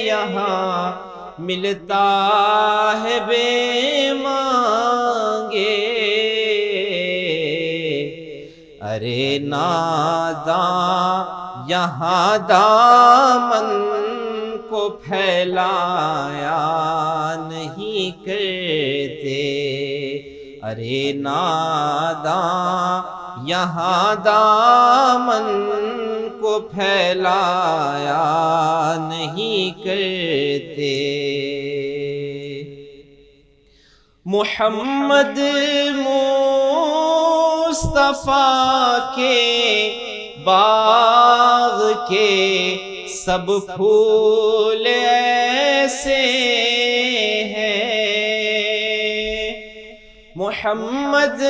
یہاں ملتا ہے بے مانگے، ارے ناداں یہاں دامن کو پھیلایا نہیں کرتے، ارے ناداں یہاں دامن کو پھیلایا نہیں کرتے، محمد مصطفیٰ کے باغ کے سب پھول ایسے ہیں، محمد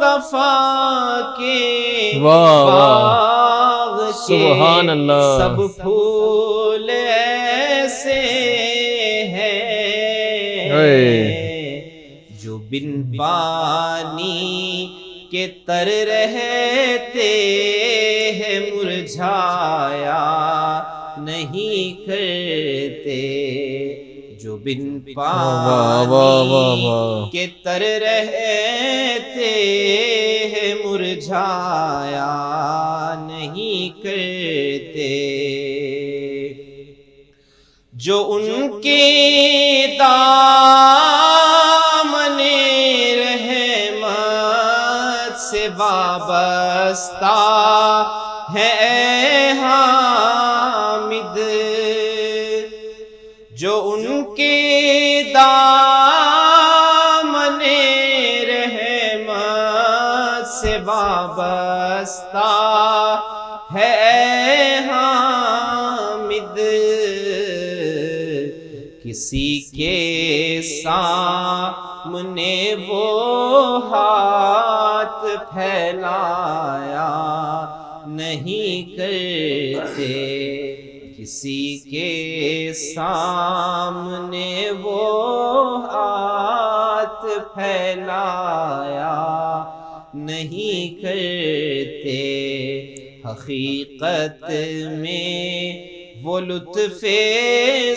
مصطفیٰ کے باغ کے سبحان اللہ، سب پھول ایسے ہیں جو بن پانی کے تر رہتے ہیں مرجھایا نہیں کرتے، جو بن پانی کے تر رہتے ہیں مرجھایا نہیں کرتے، جو ان کے دامن رحمت سے وابستہ ہے اے حامد، جو ان کے دامن رحمت سے وابستہ ہے اے حامد، کسی کے سامنے وہ ہاتھ پھیلایا نہیں کرتے، کسی کے سامنے وہ ہاتھ پھیلایا نہیں کرتے، حقیقت میں وہ لطف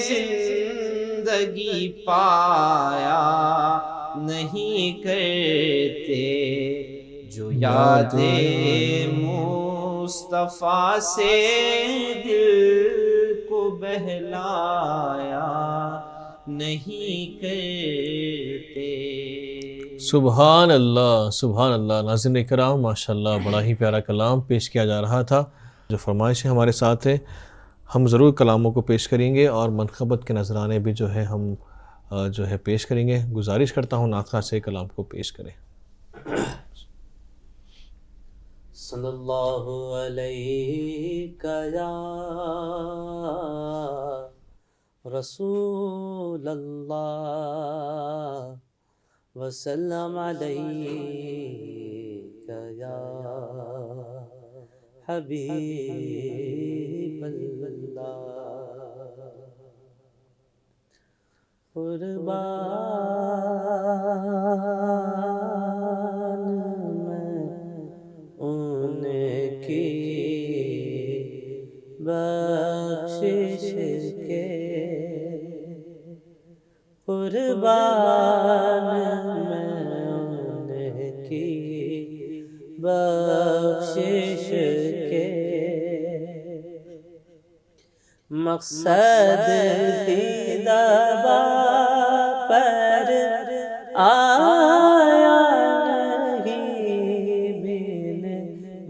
زندگی زندگی پایا نہیں کرتے، جو یاد مصطفیٰ سے دل کو بہلایا نہیں کرتے۔ سبحان اللہ، سبحان اللہ۔ ناظرین کرام، ماشاءاللہ بڑا ہی پیارا کلام پیش کیا جا رہا تھا۔ جو فرمائشیں ہمارے ساتھ ہیں، ہم ضرور کلاموں کو پیش کریں گے اور منقبت کے نذرانے بھی جو ہے ہم جو ہے پیش کریں گے۔ گزارش کرتا ہوں ناطقہ سے کلام کو پیش کریں۔ صلی اللہ علیہ یا رسول اللہ وسلم علیک یا حبیب اللہ، قربان میں ان کی بخشش کے، قربان میں ان کی بخشش کے، مقصد دیدہ پر آیا نہیں، بن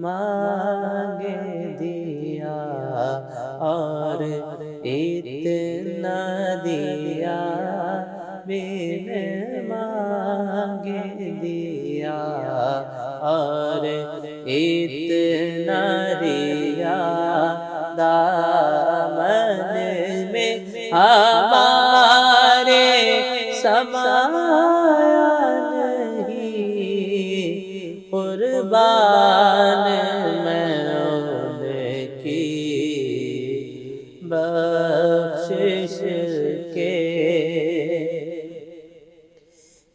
مانگے دیا اور اتنا دیا، بن مانگے دیا اور اتنا دیا، دامن میں ہمارے سمایا نہیں، قربان میں ان کی بخشش کے،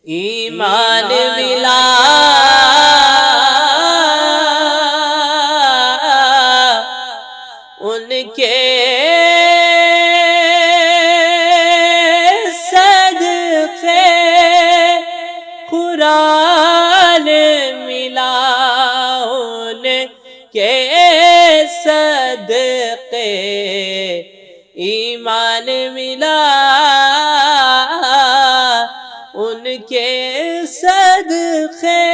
ایمان ملا ان کے صدقے، قرآن ملا ان کے صدقے، ایمان ملا ان کے صدقے،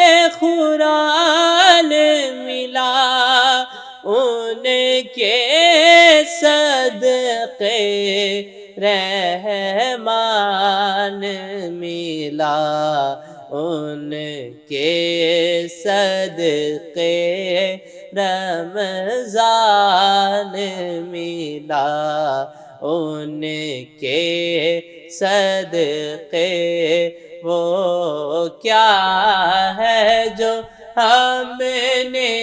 قرآن ملا ان کے صدقے، رحمان ملا ان کے صدقے، رمضان ملا ان کے صدقے، وہ کیا ہے جو ہم نے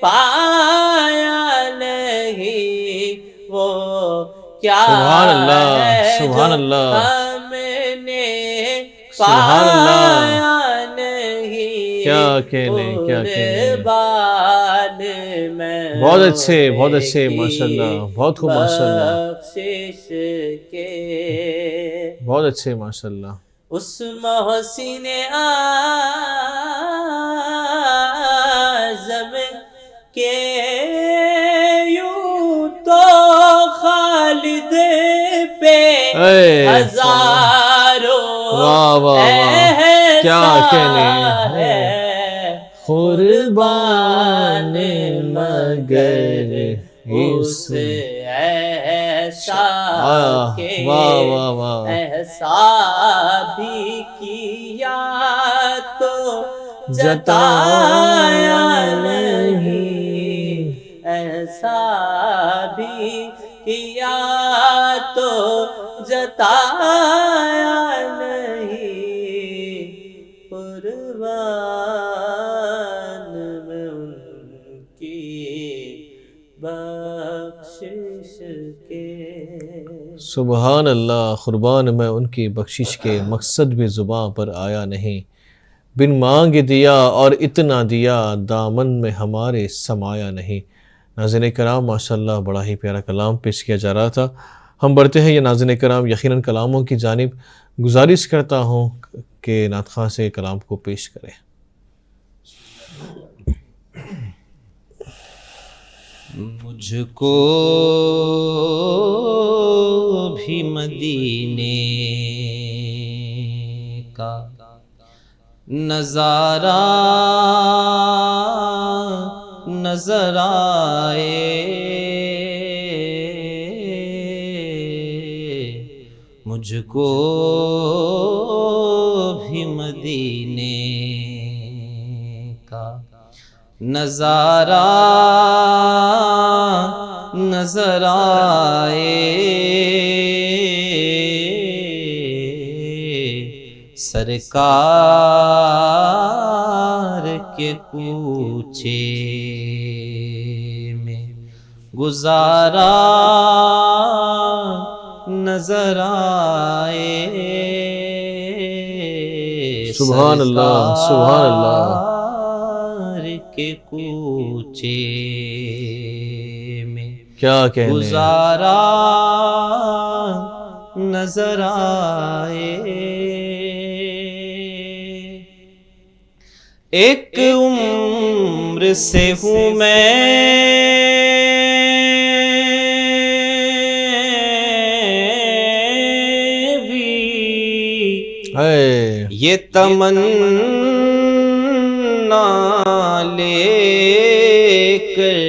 پایا نہیں، وہ کیا سبحان اللہ، ہے سبحان جو اللہ، ہم نے سبحان اللہ، پایا نہیں، کیا کہنے، کیا کہنے۔ قربان میں بہت اچھے، بہت اچھے، ماشاءاللہ، بہت خوب، ماشاءاللہ، بخشش کے، بہت اچھے، ماشاءاللہ۔ اس محسن اعظم کے یوں تو خالد پہ ہزاروں واہ واہ واہ، کیا کہنے ہے، قربان مگر اس ایسا کہ واہ واہ واہ، ایسا بھی کیا تو جتایا نہیں، ایسا بھی کیا تو جتایا نہیں، قربان میں ان کی بخشش کے۔ سبحان اللہ، قربان میں ان کی بخشش کے، مقصد بھی زباں پر آیا نہیں، بن مانگ دیا اور اتنا دیا، دامن میں ہمارے سمایا نہیں۔ ناظرین کرام، ماشاءاللہ بڑا ہی پیارا کلام پیش کیا جا رہا تھا۔ ہم بڑھتے ہیں یہ ناظرین کرام یقیناً کلاموں کی جانب، گزارش کرتا ہوں کہ نعت خواں سے کلام کو پیش کریں۔ مجھ کو بھی مدینے کا نظارہ نظر آئے، مجھ کو بھی مدینے کا نظارہ نظر آئے، سرکار کے کوچے میں گزارا نظر آئے، سبحان اللہ سبحان اللہ، کے کوچے میں کیا کہنے، گزارا نظر آئے، ایک عمر سے ہوں میں بھی یہ تمنا لے کر،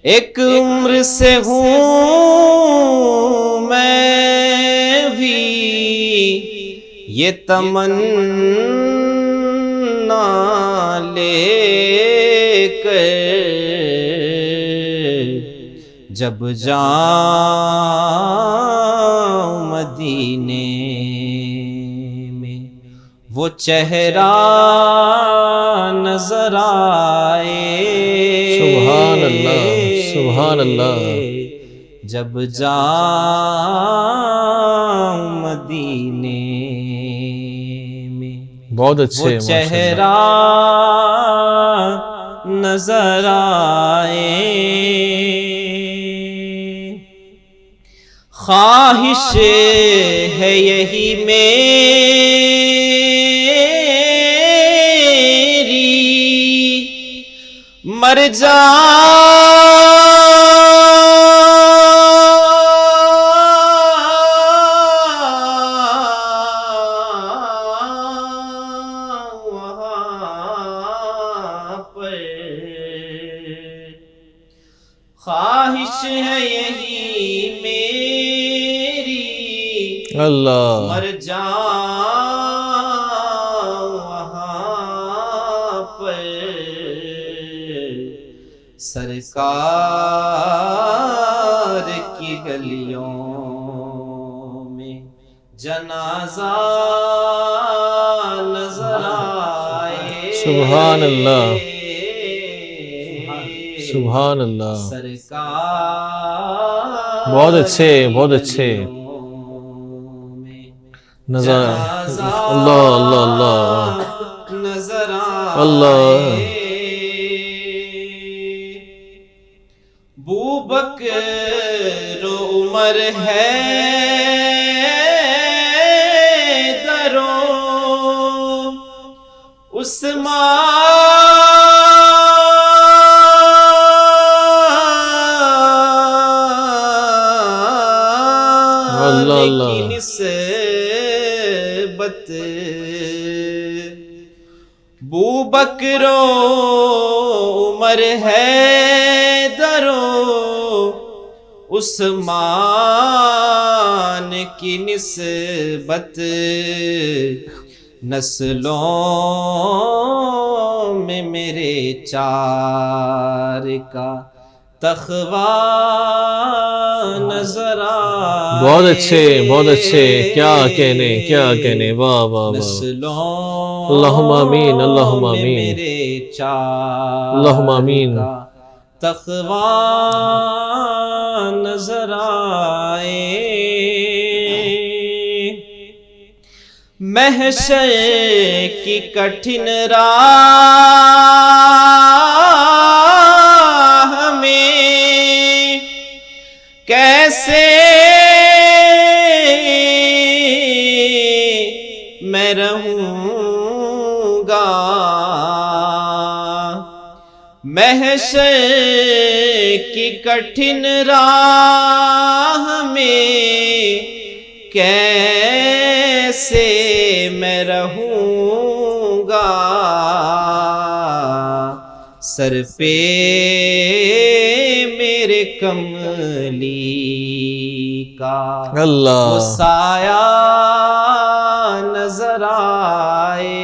ایک عمر سے ہوں میں بھی یہ تمنا لے کر، جب جاؤں مدینے وہ چہرہ نظر آئے، سبحان اللہ سبحان اللہ، جب جاؤں مدینے میں بہت اچھے وہ چہرہ نظر آئے، خواہش ہے یہی میری مر وہاں پر، خواہش ہے یہی اللہ، مر جاؤں وہاں پر، سرکار کی گلیوں میں جنازہ نظر آئے، سبحان اللہ سبحان اللہ، سرکار بہت اچھے بہت اچھے نظر، اللہ اللہ اللہ نظر اللہ، بوبکر عمر ہے درو عثمان کی نسبت، بوبکر عمر ہے درو عثمان کی نسبت، نسلوں میں میرے چار کا تخوہ نظر آئے، بہت اچھے بہت اچھے، کیا کہنے، واہ واہ واہ، نسلوں اللہم آمین اللہم میں آمین، میرے چار اللہم آمین، کا تخوہ نظر آئے، محشر کی کٹھن راہ میں گا محشر کی کٹھن راہ میں کیسے میں رہوں گا سر پہ میرے کملی کا اللہ وہ سایہ نظر آئے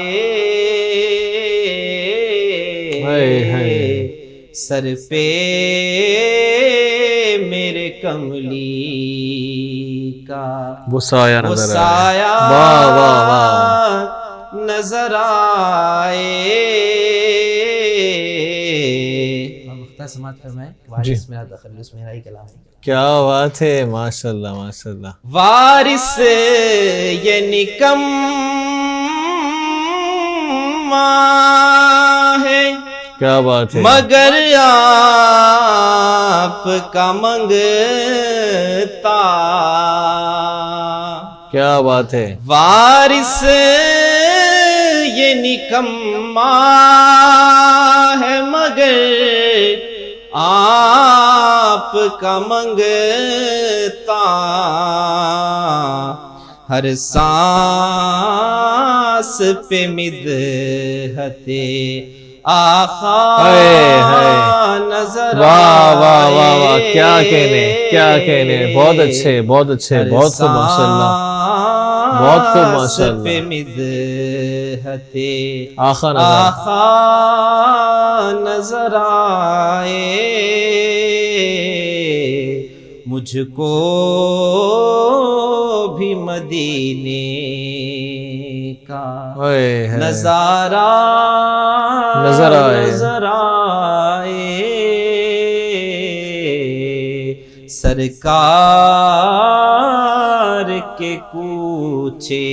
سر پہ میرے کملی کا وہ سایہ وہ نظر سایہ آئے. واہ واہ واہ. نظر آئے. سماعت فرمائیں وارث میرا تخلص میرا ہی کلام ہے. کیا بات ہے، ماشاء اللہ ماشاء اللہ. وارث یہ نکما ہے کیا بات ہے، مگر آپ کا منگتا. کیا بات ہے. وارث یہ نکما ہے مگر آپ کا منگتا. ہر سانس پہ مدحت آقا نظر واہ واہ واہ واہ. کیا کہنے کیا کہنے. بہت اچھے بہت اچھے، بہت خوب ماشاء اللہ، بہت خوب ماشاء اللہ. پہ مدحت آقا نظر آقا نظر آئے. مجھ کو بھی مدینے کا نظارہ نظر آئے. نظر آئے. سرکار کے کوچے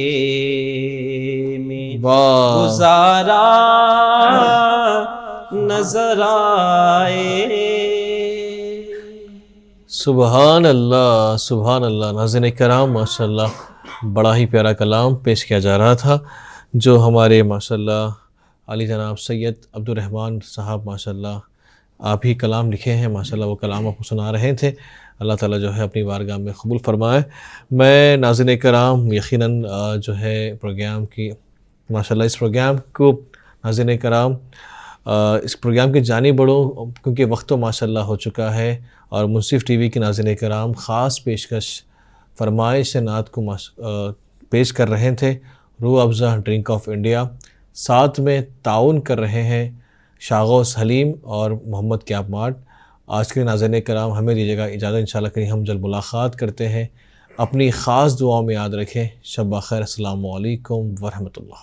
میں گزارا نظر آئے. سبحان اللہ سبحان اللہ. ناظرین کرام ماشاء اللہ بڑا ہی پیارا کلام پیش کیا جا رہا تھا جو ہمارے ماشاء اللہ علی جناب سید عبدالرحمن صاحب ماشاء اللہ آپ ہی کلام لکھے ہیں ماشاء اللہ. وہ کلام آپ کو سنا رہے تھے. اللہ تعالیٰ جو ہے اپنی بارگاہ میں قبول فرمائے. میں ناظرین کرام یقیناً جو ہے پروگرام کی ماشاء اللہ اس پروگرام کو ناظرین کرام اس پروگرام کی جانب بڑھوں کیونکہ وقت تو ماشاء اللہ ہو چکا ہے اور منصف ٹی وی کے ناظرین کرام خاص پیشکش فرمائش نعت کو پیش کر رہے تھے. روح افزا ڈرنک آف انڈیا ساتھ میں تعاون کر رہے ہیں شاغوس حلیم اور محمد کیاب مارٹ. آج کے ناظرین کرام ہمیں دیجیے گا اجازت. انشاءاللہ کہیں ہم جلد ملاقات کرتے ہیں. اپنی خاص دعاؤں میں یاد رکھیں. شب بخیر. السلام علیکم ورحمۃ اللہ.